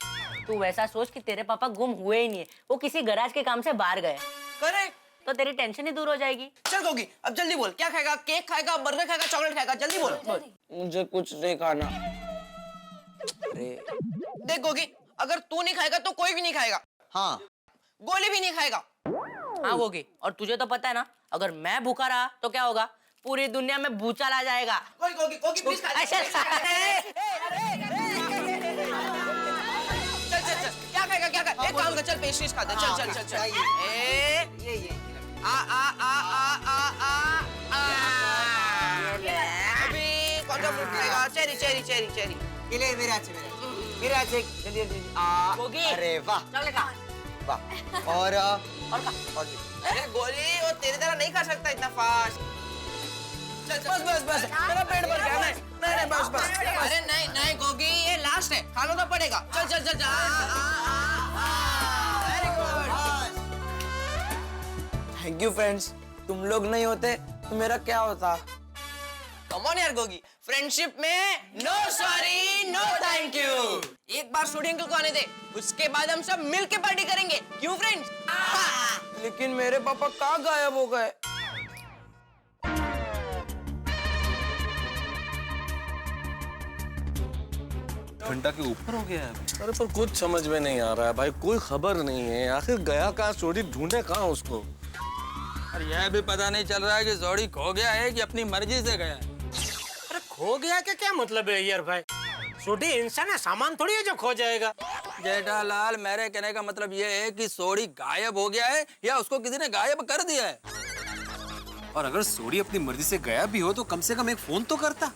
तू वैसा सोच कि तेरे पापा गुम हुए ही नहीं है, वो किसी गैराज के काम से बाहर गए। करेक्ट, तो तेरी टेंशन ही दूर हो जाएगी। चल गोगी अब जल्दी बोल, क्या खाएगा? केक खाएगा, बर्गर खाएगा, चॉकलेट खाएगा? जल्दी बोल। मुझे कुछ नहीं खाना। अरे देख गोगी, अगर तू नहीं खाएगा तो कोई भी नहीं खाएगा। हाँ, गोली भी नहीं खाएगा। हाँ गोगी, और तुझे तो पता है ना, अगर मैं भूखा रहा तो क्या होगा? पूरी दुनिया में भूचाल आ जाएगा। गोगी प्लीज खा। चल क्या खाएगा? क्या खाएगा? एक काम कर, चल पेस्ट्रीज खा दे। चल ये अभी कौन सा फ्रूट खाएगा? चेरी। ये ले मेरे हाथ से जल्दी। गोगी, अरे वाह चल खा। वाह। और अरे गोली वो तेरी तरह नहीं खा सकता इतना फास्ट। चल बस मेरा पेट भर गया। नहीं बस। अरे नहीं गोगी, ये लास्ट है, खाना तो पड़ेगा। चल very good. Thank you friends, तुम लोग नहीं होते तो मेरा क्या होता? कम ऑन यार गोगी, फ्रेंडशिप में no sorry no thank you. एक बार सोडी अंकल को आने दे, उसके बाद हम सब मिल के पार्टी करेंगे। क्यों फ्रेंड्स? लेकिन मेरे पापा कहाँ गायब हो गए? घंटा के ऊपर हो गया है। अरे पर कुछ समझ में नहीं आ रहा है भाई, कोई खबर नहीं है। आखिर गया कहाँ? सोडी ढूंढे कहाँ उसको? और यह भी पता नहीं चल रहा है कि सोडी खो गया है कि अपनी मर्जी से गया है। अरे खो गया का क्या मतलब है यार भाई? सोडी इंसान है, सामान थोड़ी है जो खो जाएगा। जेठालाल, मेरे कहने का मतलब ये है कि सोडी गायब हो गया है या उसको किसी ने गायब कर दिया है। और अगर सोडी अपनी मर्जी से गया भी हो तो कम से कम एक फोन तो करता।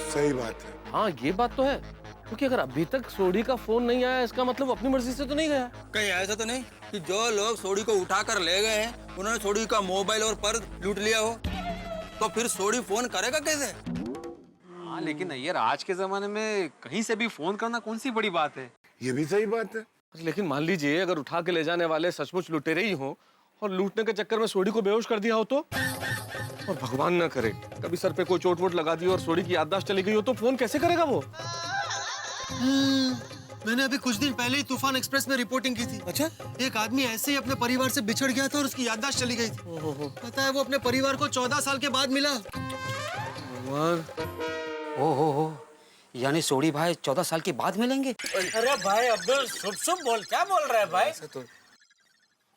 सही बात है। हाँ ये बात तो है, क्योंकि अगर अभी तक सोडी का फोन नहीं आया इसका मतलब अपनी मर्जी से तो नहीं गया। कहीं ऐसा तो नहीं कि जो लोग सोडी को उठाकर ले गए हैं उन्होंने सोडी का मोबाइल और पर्स लूट लिया हो? तो फिर सोडी फोन करेगा कैसे? हाँ लेकिन यार आज के जमाने में कहीं से भी फोन करना कौन सी बड़ी बात है? ये भी सही बात है। लेकिन मान लीजिए अगर उठा के ले जाने वाले सचमुच लुटेरे ही हो और लूटने के चक्कर में सोडी को बेहोश कर दिया हो तो? और भगवान ना करे कभी सर पे कोई चोट वोट लगा दी और सोडी की याददाश्त चली गई हो तो फोन कैसे करेगा वो? मैंने अभी कुछ दिन पहले ही तूफान एक्सप्रेस में रिपोर्टिंग की थी। अच्छा? एक आदमी ऐसे ही अपने परिवार से बिछड़ गया था और उसकी याददाश्त चली गई थी। पता है वो अपने परिवार को 14 साल के बाद मिला। ओहो, यानी सोडी भाई 14 साल के बाद मिलेंगे? अरे भाई अब्दुल शुभ बोल, क्या बोल रहा है भाई?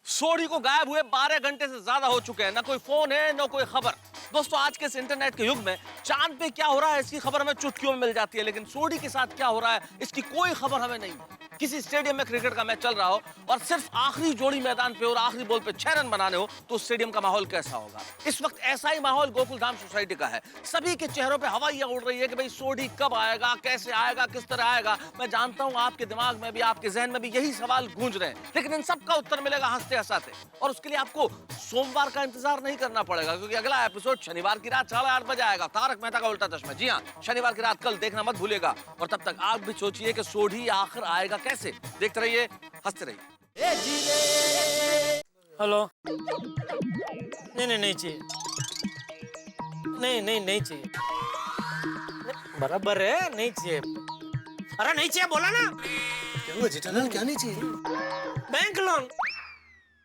सोडी को गायब हुए 12 घंटे से ज्यादा हो चुके हैं, ना कोई फोन है ना कोई खबर। दोस्तों आज के इस इंटरनेट के युग में चांद पे क्या हो रहा है इसकी खबर हमें चुटकियों में मिल जाती है, लेकिन सोडी के साथ क्या हो रहा है इसकी कोई खबर हमें नहीं। किसी स्टेडियम में क्रिकेट का मैच चल रहा हो और सिर्फ आखिरी जोड़ी मैदान पे और आखिरी बॉल पे 6 रन बनाने हो तो स्टेडियम का माहौल कैसा होगा? इस वक्त ऐसा ही माहौल गोकुलधाम सोसाइटी का है। सभी के चेहरों पे हवाइयां उड़ रही है कि भाई सोडी कब आएगा, कैसे आएगा, किस तरह आएगा। मैं जानता हूं आपके दिमाग में भी, आपके जहन में भी यही सवाल गूंज रहे हैं, लेकिन इन सब का उत्तर मिलेगा हंसते हंसाते। और उसके लिए आपको सोमवार का इंतजार नहीं करना पड़ेगा, क्योंकि अगला एपिसोड शनिवार की रात 8:30 बजे आएगा। तारक मेहता का उल्टा चश्मा। जी हाँ, शनिवार की रात कल देखना मत भूलिएगा। और तब तक आप भी सोचिए कि सोडी आखिर आएगा कैसे। देखते रहिए, हंसते रहिए। हेलो। नहीं चाहिए। नहीं चाहिए। बराबर है, नहीं चाहिए। अरे नहीं चाहिए बोला ना। क्या हुआ जेठालाल, क्या नहीं चाहिए? Bank loan.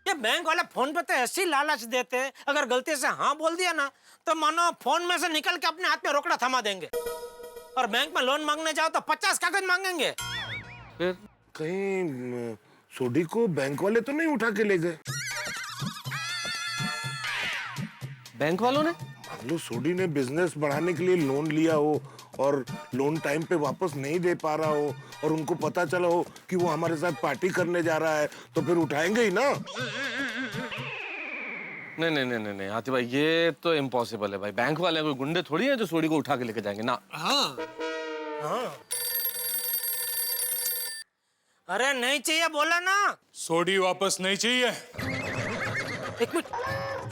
ये बैंक वाले फोन पे तो ऐसी लालच देते हैं, अगर गलती से हाँ बोल दिया ना तो मानो फोन में से निकल के अपने हाथ में रोकड़ा थमा देंगे। और बैंक में लोन मांगने जाओ तो 50 कागज मांगेंगे। फिर कहीं सोडी को बैंक वाले तो नहीं उठा के ले गए? बैंक वालों ने? लो सोडी ने बिजनेस बढ़ाने के लिए लोन लिया हो और लोन टाइम पे वापस नहीं दे पा रहा हो और उनको पता चला हो कि वो हमारे साथ पार्टी करने जा रहा है तो फिर उठाएंगे ही ना। नहीं हाथी भाई, ये तो इम्पॉसिबल है भाई। बैंक वाले कोई गुंडे थोड़ी है जो सोडी को उठा के लेके जाएंगे ना। हाँ। अरे नहीं चाहिए बोला ना। सोडी वापस नहीं चाहिए। एक मिनट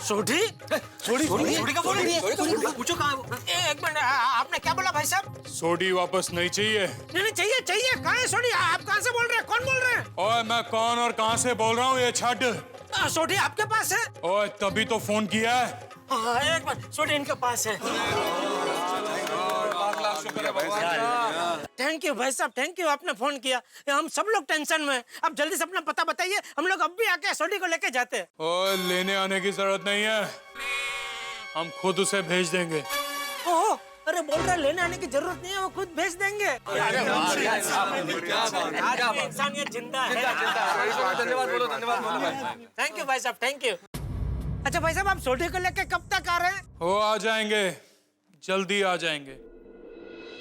सोडी सोडी का फोन है। पूछो कहाँ है वो? एक मिनट आपने क्या बोला भाई साहब? सोडी वापस नहीं चाहिए। नहीं चाहिए चाहिए। कहाँ है सोडी? आप कहाँ से बोल रहे हैं? कौन बोल रहे हैं? ओए मैं कौन और कहाँ से बोल रहा हूँ ये छੱਡ। सोडी आपके पास है? ओए तभी तो फोन किया है। एक मिनट सोडी इनके पास है। थैंक यू भाई साहब, थैंक यू, आपने फोन किया। हम सब लोग टेंशन में हैं। अब जल्दी से अपना पता बताइए, हम लोग अब भी आके सोडी को लेके जाते हैं। ओए लेने आने की जरूरत नहीं है, हम खुद उसे भेज देंगे। ओह अरे बोल रहे लेने आने की जरूरत नहीं है, वो खुद भेज देंगे। इंसानियत जिंदा है। धन्यवाद बोलो, धन्यवाद बोलो भाई। थैंक यू भाई साहब, थैंक यू। अच्छा भाई साहब, आप सोडी को लेके कब तक आ रहे हैं? वो आ जाएंगे, जल्दी आ जाएंगे,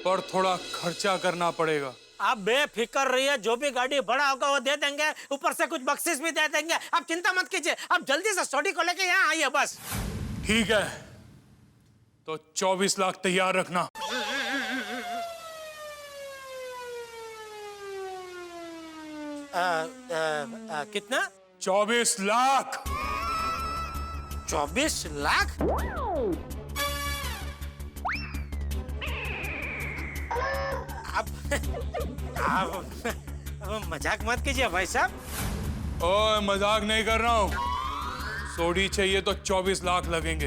पर थोड़ा खर्चा करना पड़ेगा। आप बेफिक्र रहिए, जो भी गाड़ी बड़ा होगा वो दे देंगे, ऊपर से कुछ बख्शिश भी दे देंगे। आप चिंता मत कीजिए, आप जल्दी से सोडी को लेके यहाँ आइए बस। ठीक है, तो 24 लाख तैयार रखना। कितना? 24 लाख। 24 लाख? आप मजाक मत कीजिए भाई साहब। ओए मजाक नहीं कर रहा हूँ, सोडी चाहिए तो 24 लाख लगेंगे।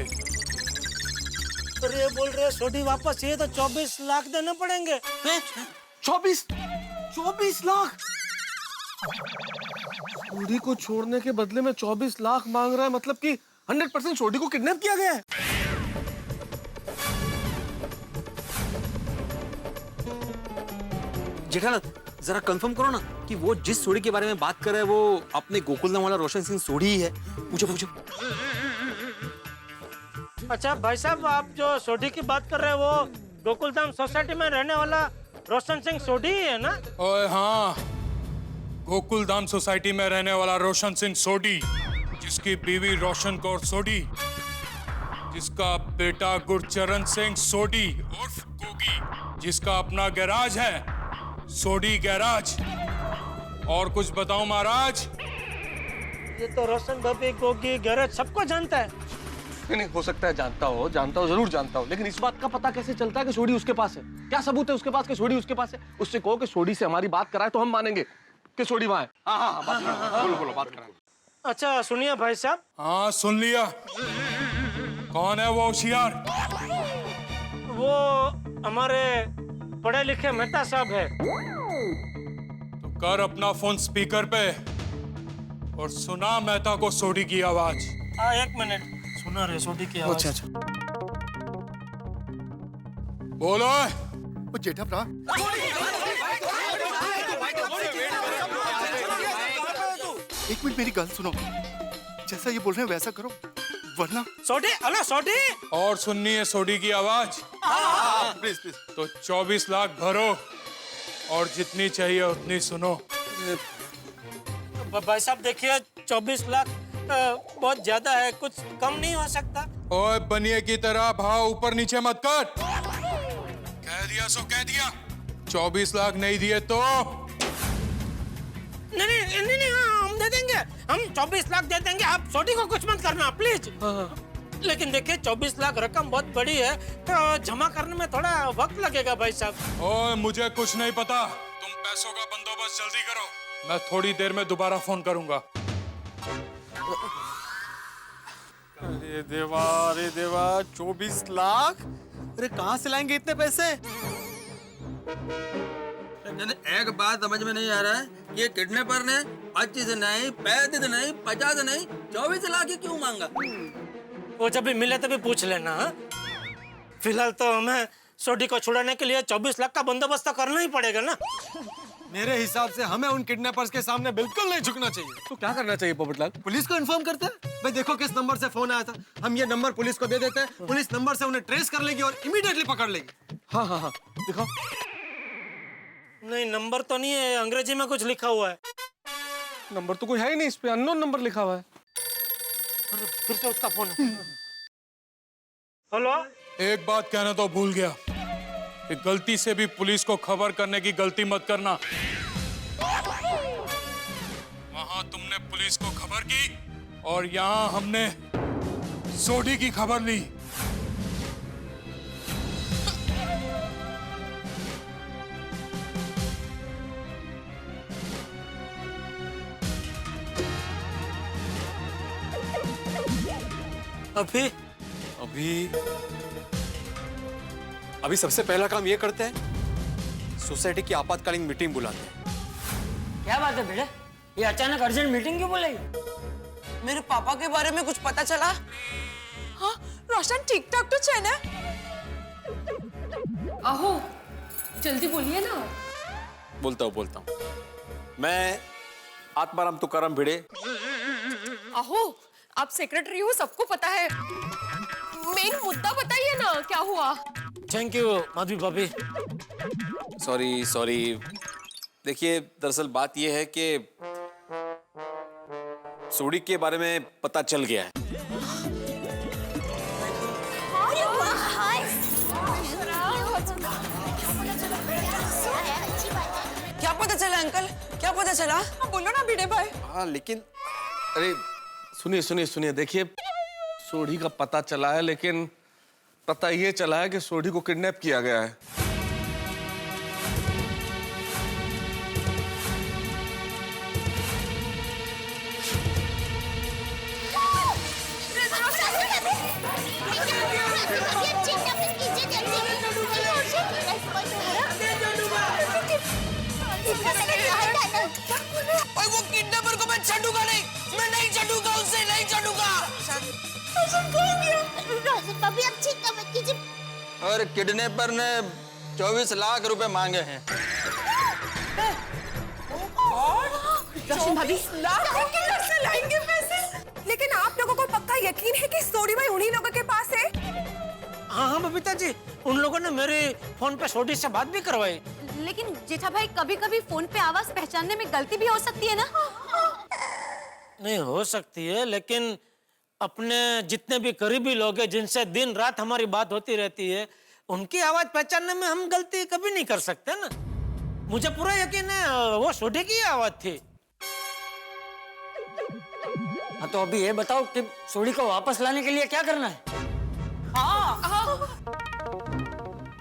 अरे बोल रहे सोडी वापस चाहिए तो 24 लाख देने पड़ेंगे। 24 लाख? सोडी को छोड़ने के बदले में 24 लाख मांग रहा है, मतलब कि 100% सोडी को किडनैप किया गया है। जेठालाल जरा कंफर्म करो ना कि वो जिस सोडी के बारे में बात कर रहा है वो अपने गोकुलधाम वाला रोशन सिंह सोडी ही है। पूछो पूछो। अच्छा भाई साहब, आप जो सोडी की बात कर रहे हैं वो गोकुलधाम सोसाइटी में रहने वाला रोशन सिंह सोडी ही है ना? ओए हाँ, गोकुलधाम सोसाइटी में रहने वाला रोशन सिंह सोडी, जिसकी बीवी रोशन कौर सोडी, जिसका बेटा गुरचरण सिंह सोडी उर्फ गोगी, जिसका अपना गैराज है सोडी गैराज। और कुछ बताऊं महाराज? ये तो रोशन भाभी गोगी गैराज सबको जानता है। नहीं हो सकता है जानता हो, जरूर जानता हो, लेकिन इस बात का पता कैसे चलता है कि सोडी उसके पास है? क्या सबूत है उसके पास कि सोडी उसके पास है? उससे कहो कि सोडी से हमारी बात कराए तो हम मानेंगे कि सोडी वहां है। हाँ, बोलो बात कराना। अच्छा सुनिए भाई साहब। हाँ सुन लिया। कौन है वो होशियार? वो हमारे पढ़े लिखे मेहता साहब है। तो कर अपना फोन स्पीकर पे और सुना मेहता को सोडी की आवाज। एक मिनट, सुना रहे सोडी की आवाज। अच्छा बोलो। वो जेठा भरा एक मिनट मेरी गल सुनो, जैसा ये बोल रहे हैं वैसा करो वरना। सोडी, हेलो सोडी। और सुननी है सोडी की आवाज? Please please. तो 24 लाख भरो और जितनी चाहिए उतनी सुनो। भाई साहब देखिए 24 लाख बहुत ज्यादा है, कुछ कम नहीं हो सकता? ओए बनिए की तरह भाव ऊपर नीचे मत कर। कह दिया सो कह दिया। 24 लाख नहीं दिए तो नहीं, हम दे देंगे, हम 24 लाख दे देंगे। आप सोडी को कुछ मत करना प्लीज। लेकिन देखिए 24 लाख रकम बहुत बड़ी है, तो जमा करने में थोड़ा वक्त लगेगा भाई साहब। ओए मुझे कुछ नहीं पता, तुम पैसों का बंदोबस्त जल्दी करो, मैं थोड़ी देर में दोबारा फोन करूंगा। अरे देवा 24 लाख? अरे कहाँ से लाएंगे इतने पैसे? एक बात समझ में नहीं आ रहा है, ये किडनैपर ने 25 नहीं, 35 नहीं, 50 नहीं, 24 लाख ही क्यों मांगा? वो जब भी मिले तभी पूछ लेना। हा? फिलहाल तो हमें सोडी को छुड़ाने के लिए 24 लाख का बंदोबस्त तो करना ही पड़ेगा ना। मेरे हिसाब से हमें उन किडनैपर्स के सामने बिल्कुल नहीं झुकना चाहिए। तो क्या करना चाहिए पोपटलाल? पुलिस को इन्फॉर्म करते हैं। भाई देखो किस नंबर से फोन आया था, हम ये नंबर पुलिस को दे देते हैं, पुलिस नंबर से उन्हें ट्रेस कर लेगी और इमीडिएटली पकड़ लेगी। हाँ दिखाओ। नहीं नंबर तो नहीं है, अंग्रेजी में कुछ लिखा हुआ है। नंबर तो कोई है ही नहीं, इस पे अननोन नंबर लिखा हुआ है। फिर से उसका फोन है। हेलो। एक बात कहना तो भूल गया कि गलती से भी पुलिस को खबर करने की गलती मत करना। वहां तुमने पुलिस को खबर की और यहाँ हमने सोडी की खबर ली। अभी अभी सबसे पहला काम ये करते हैं, सोसाइटी की आपातकालीन मीटिंग बुलाते हैं। क्या बात है बेटे, ये अचानक अर्जेंट मीटिंग क्यों बुलाई? मेरे पापा के बारे में कुछ पता चला? हाँ, रोशन ठीक ठाक तो है ना? आहो, जल्दी बोलिए ना। बोलता हूँ मैं आत्माराम तुकाराम भिड़े। आहो, आप सेक्रेटरी हो, सबको पता है। मेन मुद्दा बताइए ना, क्या हुआ? थैंक यू माधवी भाभी। सॉरी देखिए, दरअसल बात यह है कि सोडी के बारे में पता चल गया है। क्या पता चला अंकल, क्या पता चला? बोलो ना भिड़े भाई। हाँ लेकिन अरे सुनिए, देखिए सोडी का पता चला है, लेकिन पता ये चला है कि सोडी को किडनैप किया गया है। और वो किडनैपर को मैं छूटूंगा नहीं, मैं नहीं छूटूंगा उससे, नहीं छूटूंगा। भाभी अब चिंता मत कीजिए। और किडनैपर ने 24 लाख रुपए मांगे हैं। रोशन भाभी, लाख से लाएंगे पैसे? लेकिन आप लोगों को पक्का यकीन है कि सोडी भाई उन्हीं लोगों के पास है? हाँ बबीता जी, उन लोगों ने मेरे फोन पे सोडी से बात भी करवाई। लेकिन जेठा भाई, कभी-कभी फोन पे आवाज पहचानने में गलती भी हो सकती है ना? नहीं हो सकती है, लेकिन अपने जितने भी करीबी लोग हैं जिनसे दिन रात हमारी बात होती रहती है, उनकी आवाज पहचानने में हम गलती कभी नहीं कर सकते ना। मुझे पूरा यकीन है वो सोडी की आवाज थी। हाँ तो अभी ये बताओ कि सोडी को वापस लाने के लिए क्या करना है?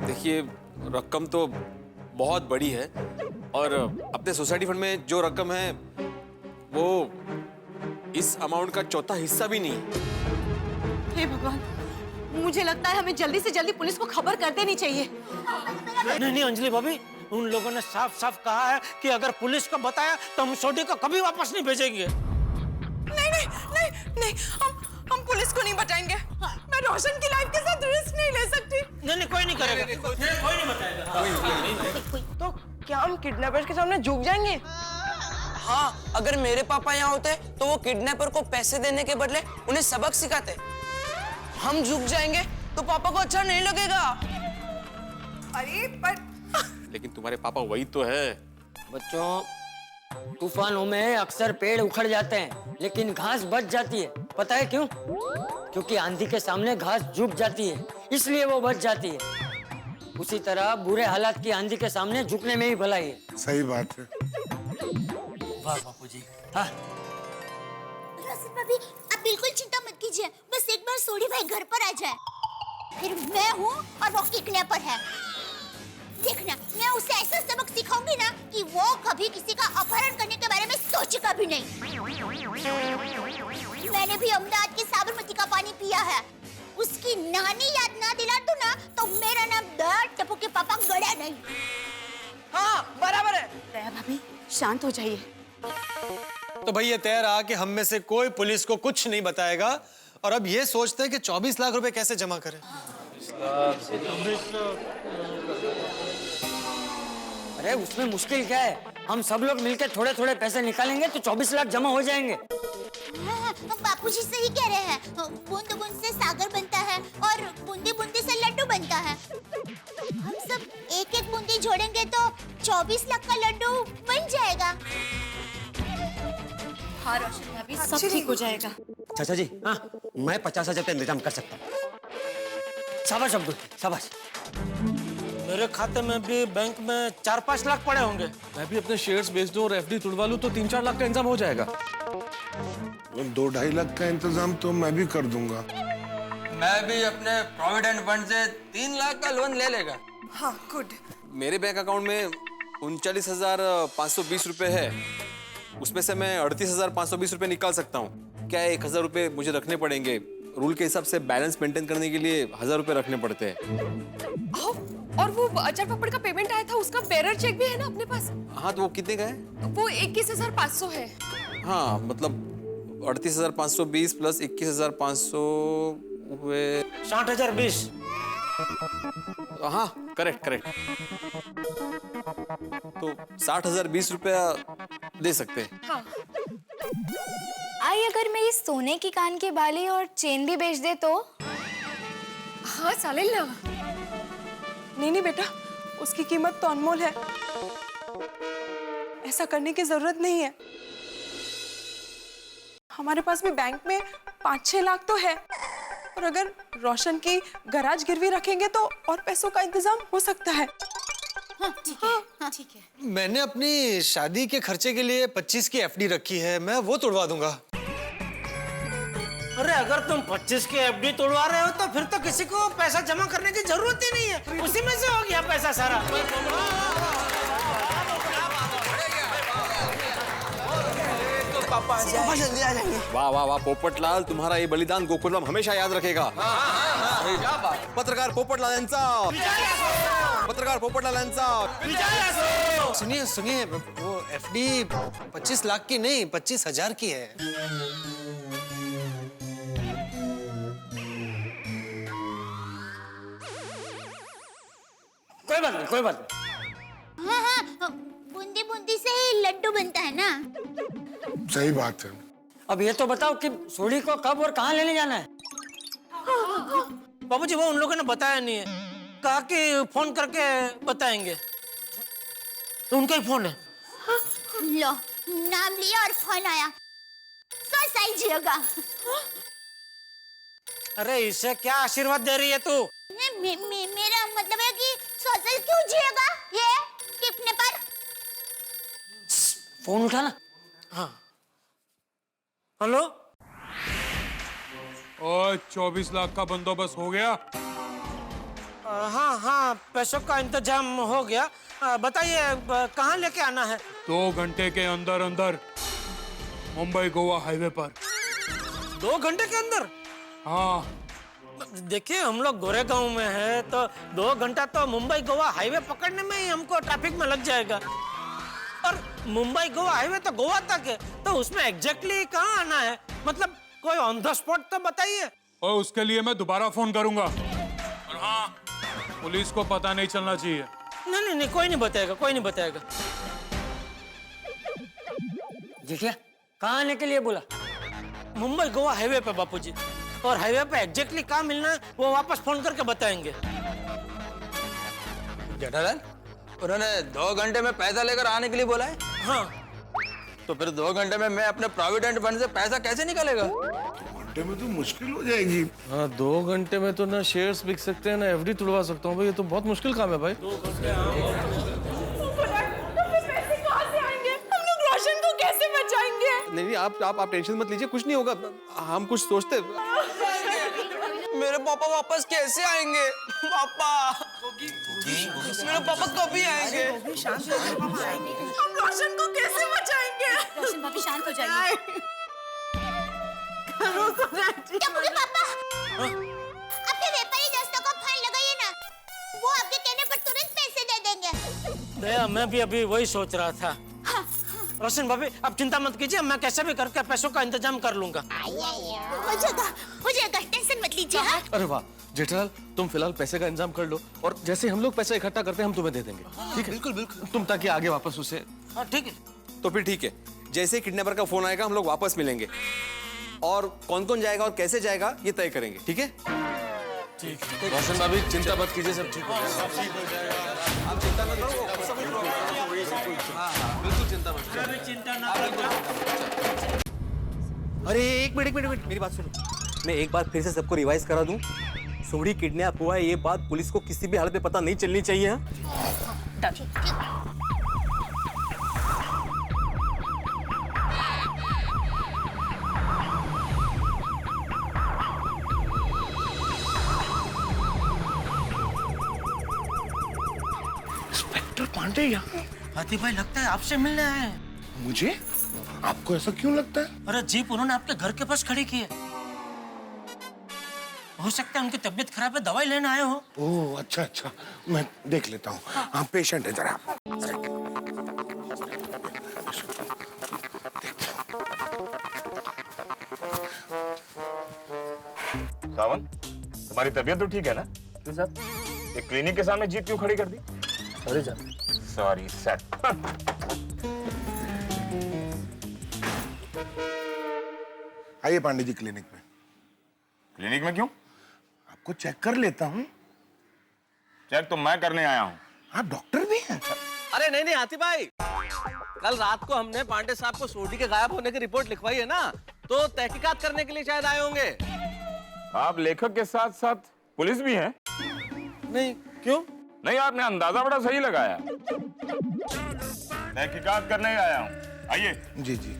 देखिए, रकम तो बहुत बड़ी है और अपने सोसाइटी फंड में जो रकम है वो इस अमाउंट का चौथा हिस्सा भी नहीं है। हे भगवान, मुझे लगता है हमें जल्दी से जल्दी पुलिस को खबर कर देनी चाहिए। नहीं अंजलि भाभी, उन लोगों ने साफ साफ कहा है कि अगर पुलिस को बताया तो हम सोडी को कभी वापस नहीं भेजेंगे। नहीं, हम पुलिस को नहीं बताएंगे। मैं रोशन की लाइफ के साथ रिस्क नहीं ले सकती। नहीं, कोई नहीं करेगा, कोई नहीं बताएगा। तो क्या हम किडनैपर्स के सामने झुक जाएंगे? हाँ, अगर मेरे पापा यहाँ होते तो वो किडनैपर को पैसे देने के बदले उन्हें सबक सिखाते। हम झुक जाएंगे तो पापा को अच्छा नहीं लगेगा। अरे पर लेकिन तुम्हारे पापा वही तो है। बच्चों, तूफानों में अक्सर पेड़ उखड़ जाते हैं लेकिन घास बच जाती है। पता है क्यों? क्योंकि आंधी के सामने घास झुक जाती है, इसलिए वो बच जाती है। उसी तरह बुरे हालात की आंधी के सामने झुकने में ही भलाई है। सही बात है। वाह बापूजी। हाँ रोशन भाभी, आप बिल्कुल चिंता मत कीजिए। बस एक बार सोडी भाई घर पर आ जाए, फिर मैं हूँ और वो किडनैपर है। देखना, मैं उसे ऐसा सबक सिखाऊंगी ना कि वो कभी किसी का अपहरण करने के बारे में सोचेगा भी नहीं। मैंने भी अहमदाबाद के साबरमती का पानी पिया है। उसकी नानी याद ना दिला दूं ना तो मेरा नाम दया टप्पू के पापा गड़ा नहीं। हाँ, बराबर है। दया भाभी, शांत हो जाइए। तो भाई ये तय रहा कि हम में से कोई पुलिस को कुछ नहीं बताएगा और अब ये सोचते हैं कि 24 लाख रुपए कैसे जमा करें। अरे उसमें मुश्किल क्या है? हम सब लोग मिलकर थोड़े थोड़े पैसे निकालेंगे तो 24 लाख जमा हो जाएंगे। बापूजी सही कह रहे हैं। बूंद बूंद से सागर बनता है और बूंदी बूंदी से लड्डू बनता है। हम सब एक एक बूंदी जोड़ेंगे तो 24 लाख का लड्डू बन जाएगा। हाँ रोशन भाभी, सब ठीक हो जाएगा। चाचा जी, हाँ, मैं 50,000 का इंतजाम कर सकता हूँ। शाबाश अब्दुल, शाबाश। मेरे खाते में भी बैंक में 4-5 लाख पड़े होंगे। मैं भी अपने शेयर्स बेच दूं और एफडी तुड़वा लूं तो 3-4 लाख का इंतजाम हो जाएगा। 2-2.5 लाख का इंतजाम तो मैं भी कर दूंगा। मैं भी अपने प्रोविडेंट फंड से 3 लाख का लोन ले लेगा। हाँ गुड। मेरे बैंक अकाउंट में 39,520 रुपए है। उसमें से मैं 38,520 रुपए निकाल सकता हूँ। क्या 1,000 रुपए मुझे रखने पड़ेंगे? रूल के हिसाब से बैलेंस मेंटेन करने के लिए 1,000 रुपए रखने पड़ते हैं। और वो अचार पापड़ का पेमेंट आया था, उसका बेरर चेक भी है ना अपने पास? हाँ, तो वो कितने का है? वो 21,500 है। हाँ, मतलब 38,520 प्लस 21,500 हुए 60,020। हाँ, करेक्ट। तो 60,020 रुपया दे सकते हैं। हाँ। आई अगर मेरी सोने की कान की बाली और चेन भी बेच दे तो? हाँ चालेल ना। नहीं बेटा, उसकी कीमत तो अनमोल है, ऐसा करने की जरूरत नहीं है। हमारे पास भी बैंक में 5-6 लाख तो है, और अगर रोशन की गराज गिरवी रखेंगे तो और पैसों का इंतजाम हो सकता है। ठीक है। मैंने अपनी शादी के खर्चे के लिए 25 की एफडी रखी है, मैं वो तोड़वा दूंगा। अरे अगर तुम 25 की एफडी तोड़वा रहे हो तो फिर तो किसी को पैसा जमा करने की जरूरत ही नहीं है, उसी में से हो गया पैसा सारा। पापा जल्दी आ जाएंगे। वाह पोपटलाल, तुम्हारा ये बलिदान गोकुलम हमेशा याद रखेगा। पत्रकार पोपटलाल यांचा। सुनिए, वो एफडी 25 लाख की नहीं, 25,000 की है। कोई बात नहीं। हाँ, बूंदी बूंदी से ही लड्डू बनता है ना। सही बात है। अब ये तो बताओ कि सोडी को कब और कहाँ लेने जाना है? बाबूजी, वो उन लोगों ने बताया नहीं है, कहा कि फोन करके बताएंगे। तो उनका ही फोन है। लो, नाम लिया और फोन आया। सो सही जिएगा। अरे इसे क्या आशीर्वाद दे रही है तू? मेरा मतलब है कि सोशल क्यों जिएगा ये टिपने पर? फोन उठाना। हाँ, हेलो। और 24 लाख का बंदोबस्त हो गया? हाँ, पैसों का इंतजाम हो गया। बताइए कहाँ लेके आना है? 2 घंटे के अंदर मुंबई गोवा हाईवे पर। 2 घंटे के अंदर? हाँ। देखिए, हम लोग गोरेगांव में है, तो 2 घंटा तो मुंबई गोवा हाईवे पकड़ने में ही हमको ट्रैफिक में लग जाएगा। और मुंबई गोवा हाईवे तो गोवा तक है, तो उसमें एग्जैक्टली कहाँ आना है? मतलब कोई ऑन द स्पॉट तो बताइए। और उसके लिए मैं दोबारा फोन करूंगा। और हाँ, पुलिस को पता नहीं चलना चाहिए। नहीं, कोई नहीं बताएगा। जिठिया, कहाँ आने के लिए बोला? मुंबई गोवा हाईवे पे बापूजी, और हाईवे पे एग्जैक्टली कहाँ मिलना है वो वापस फोन करके बताएंगे। जेठालाल, उन्होंने 2 घंटे में पैसा लेकर आने के लिए बोला है? हाँ। तो फिर 2 घंटे में मैं अपने प्रोविडेंट फंड से पैसा कैसे निकालेगा? 2 घंटे में तो मुश्किल हो जाएगी। हाँ, 2 घंटे में तो ना शेयर्स बिक सकते हैं ना एफडी तुड़वा सकता हूँ भाई, ये तो बहुत मुश्किल काम है भाई। 2 घंटे। पैसे कहाँ से आएंगे? हम लोग रोशन को कैसे बचाएंगे? नहीं, आप टेंशन मत लीजिए, कुछ नहीं होगा। हम कुछ सोचते। मेरे पापा वापस कैसे आएंगे? मेरे पापा कभी आएंगे? हम रोशन को कैसे बचाएंगे? रोशन भाभी शांत हो जाइए। टप्पू पापा, अपने व्यापारी दोस्तों को फोन लगाइए ना, वो आपके कहने पर तुरंत पैसे दे देंगे। दया, मैं भी अभी वही सोच रहा था। रोशन भाभी, आप चिंता मत कीजिए, मैं कैसे भी करके पैसों का इंतजाम कर लूंगा। हो जाएगा, टेंशन मत लीजिए। हाँ? अरे वाह जेठालाल, तुम फिलहाल पैसे का इंतजाम कर लो, और जैसे हम लोग पैसा इकट्ठा करते हैं हम तुम्हें दे देंगे। ठीक है? बिल्कुल। तुम ताकि आगे वापस उसे। हाँ, ठीक है। तो फिर ठीक है, जैसे किडनैपर का फोन आएगा हम लोग वापस मिलेंगे, और कौन जाएगा और कैसे जाएगा ये तय करेंगे। ठीक है? ठीक है। रोशन भाभी, चिंता मत कीजिए, सब ठीक हो जाएगा। आप चिंता मत करो, बिल्कुल चिंता मत करो। अरे एक मिनट मेरी बात सुनो। मैं एक बार फिर से सबको रिवाइज करा दूं। सोडी किडनैप हुआ है, ये बात पुलिस को किसी भी हालत में पता नहीं चलनी चाहिए। डॉक्टर पांडे यहाँ? हाथी भाई लगता है आपसे मिलने आए हैं। मुझे? आपको ऐसा क्यों लगता है? अरे जीप उन्होंने आपके घर के पास खड़ी की है। हो सकता है उनकी तबीयत खराब है, दवाई लेने आए हो। ओह अच्छा अच्छा, मैं देख लेता हूँ। हाँ पेशेंट है जरा। सावन, तुम्हारी तबीयत तो ठीक है ना? क्यों सर? एक क्लिनिक के सामने जीप क्यों खड़ी कर दी? Sorry sir. Sorry sir. आइए पांडे जी क्लिनिक में। क्लिनिक में क्यों? आपको चेक कर लेता हूँ। चेक तो मैं करने आया हूँ। आप डॉक्टर भी हैं? अरे नहीं नहीं हाथी भाई, कल रात को हमने पांडे साहब को सोडी के गायब होने की रिपोर्ट लिखवाई है ना, तो तहकीकात करने के लिए शायद आए होंगे। आप लेखक के साथ साथ पुलिस भी हैं? नहीं, क्यों? नहीं, आपने अंदाजा बड़ा सही लगाया। तहकीकात करने ही आया हूँ। आइए। जी जी।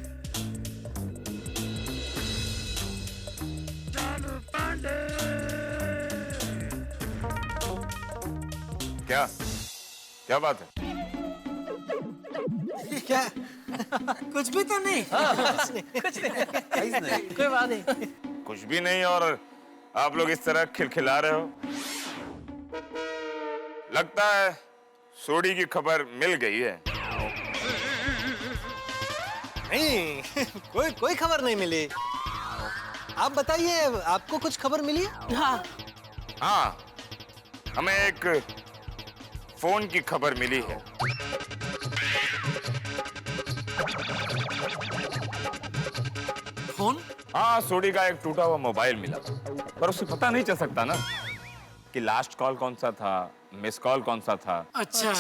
क्या क्या बात है? क्या? कुछ भी तो नहीं। कुछ नहीं। कोई बात नहीं। कुछ भी नहीं, और आप लोग इस तरह खिलखिला रहे हो। लगता है सोडी की खबर मिल गई है। नहीं, कोई खबर नहीं मिली। आप बताइए, आपको कुछ खबर मिली? हाँ, हमें एक फोन की खबर मिली है। फोन? हाँ, सोडी का एक टूटा हुआ मोबाइल मिला, पर उससे पता नहीं चल सकता ना कि लास्ट कॉल कौन सा था, मिस कॉल कौन सा था। अच्छा।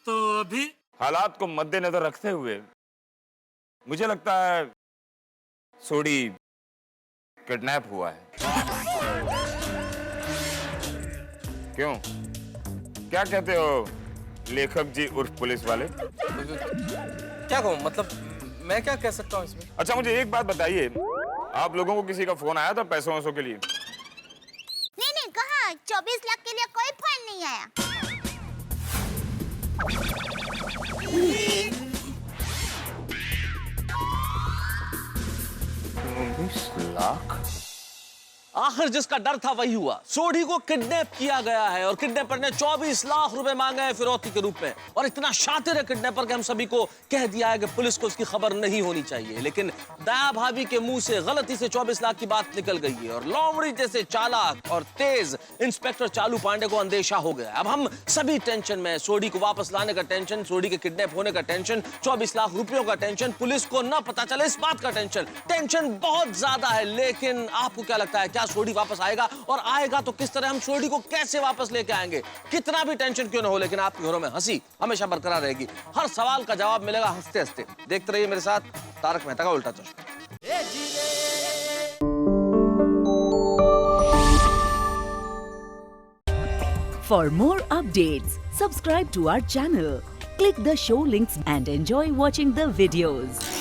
तो अभी हालात को मद्देनजर रखते हुए मुझे लगता है सोडी किडनैप हुआ है। क्यों? क्या कहते हो लेखक जी उर्फ पुलिस वाले? क्या कहूँ, मतलब मैं क्या कह सकता हूँ इसमें? अच्छा मुझे एक बात बताइए, आप लोगों को किसी का फोन आया था पैसों वैसों के लिए? नहीं कहाँ, 24 लाख के लिए कोई फोन नहीं आया। 19 लाख? आखिर जिसका डर था वही हुआ। सोडी को किडनैप किया गया है और किडनैपर ने 24 लाख रुपए मांगे हैं फिरौती के रूप में। और इतना शातिर है किडनैपर कि हम सभी को कह दिया है कि पुलिस को उसकी खबर नहीं होनी चाहिए। लेकिन दया भाभी के मुंह से गलती से 24 लाख की बात निकल गई है और लोमड़ी जैसे चालाक और तेज इंस्पेक्टर चालू पांडे को अंदेशा हो गया। अब हम सभी टेंशन में, सोडी को वापस लाने का टेंशन, सोडी के किडनैप होने का टेंशन, 24 लाख रुपयों का टेंशन, पुलिस को न पता चले इस बात का टेंशन। टेंशन बहुत ज्यादा है। लेकिन आपको क्या लगता है, क्या सोडी वापस आएगा? और आएगा तो किस तरह? हम सोडी को कैसे वापस लेके आएंगे? कितना भी टेंशन क्यों ना हो, लेकिन आपके घरों में हंसी हमेशा बरकरार रहेगी। हर सवाल का जवाब मिलेगा हंसते हंसते। देखते रहिए मेरे साथ तारक मेहता का उल्टा चश्मा। For more updates, subscribe to our channel, click the show links and enjoy watching the videos.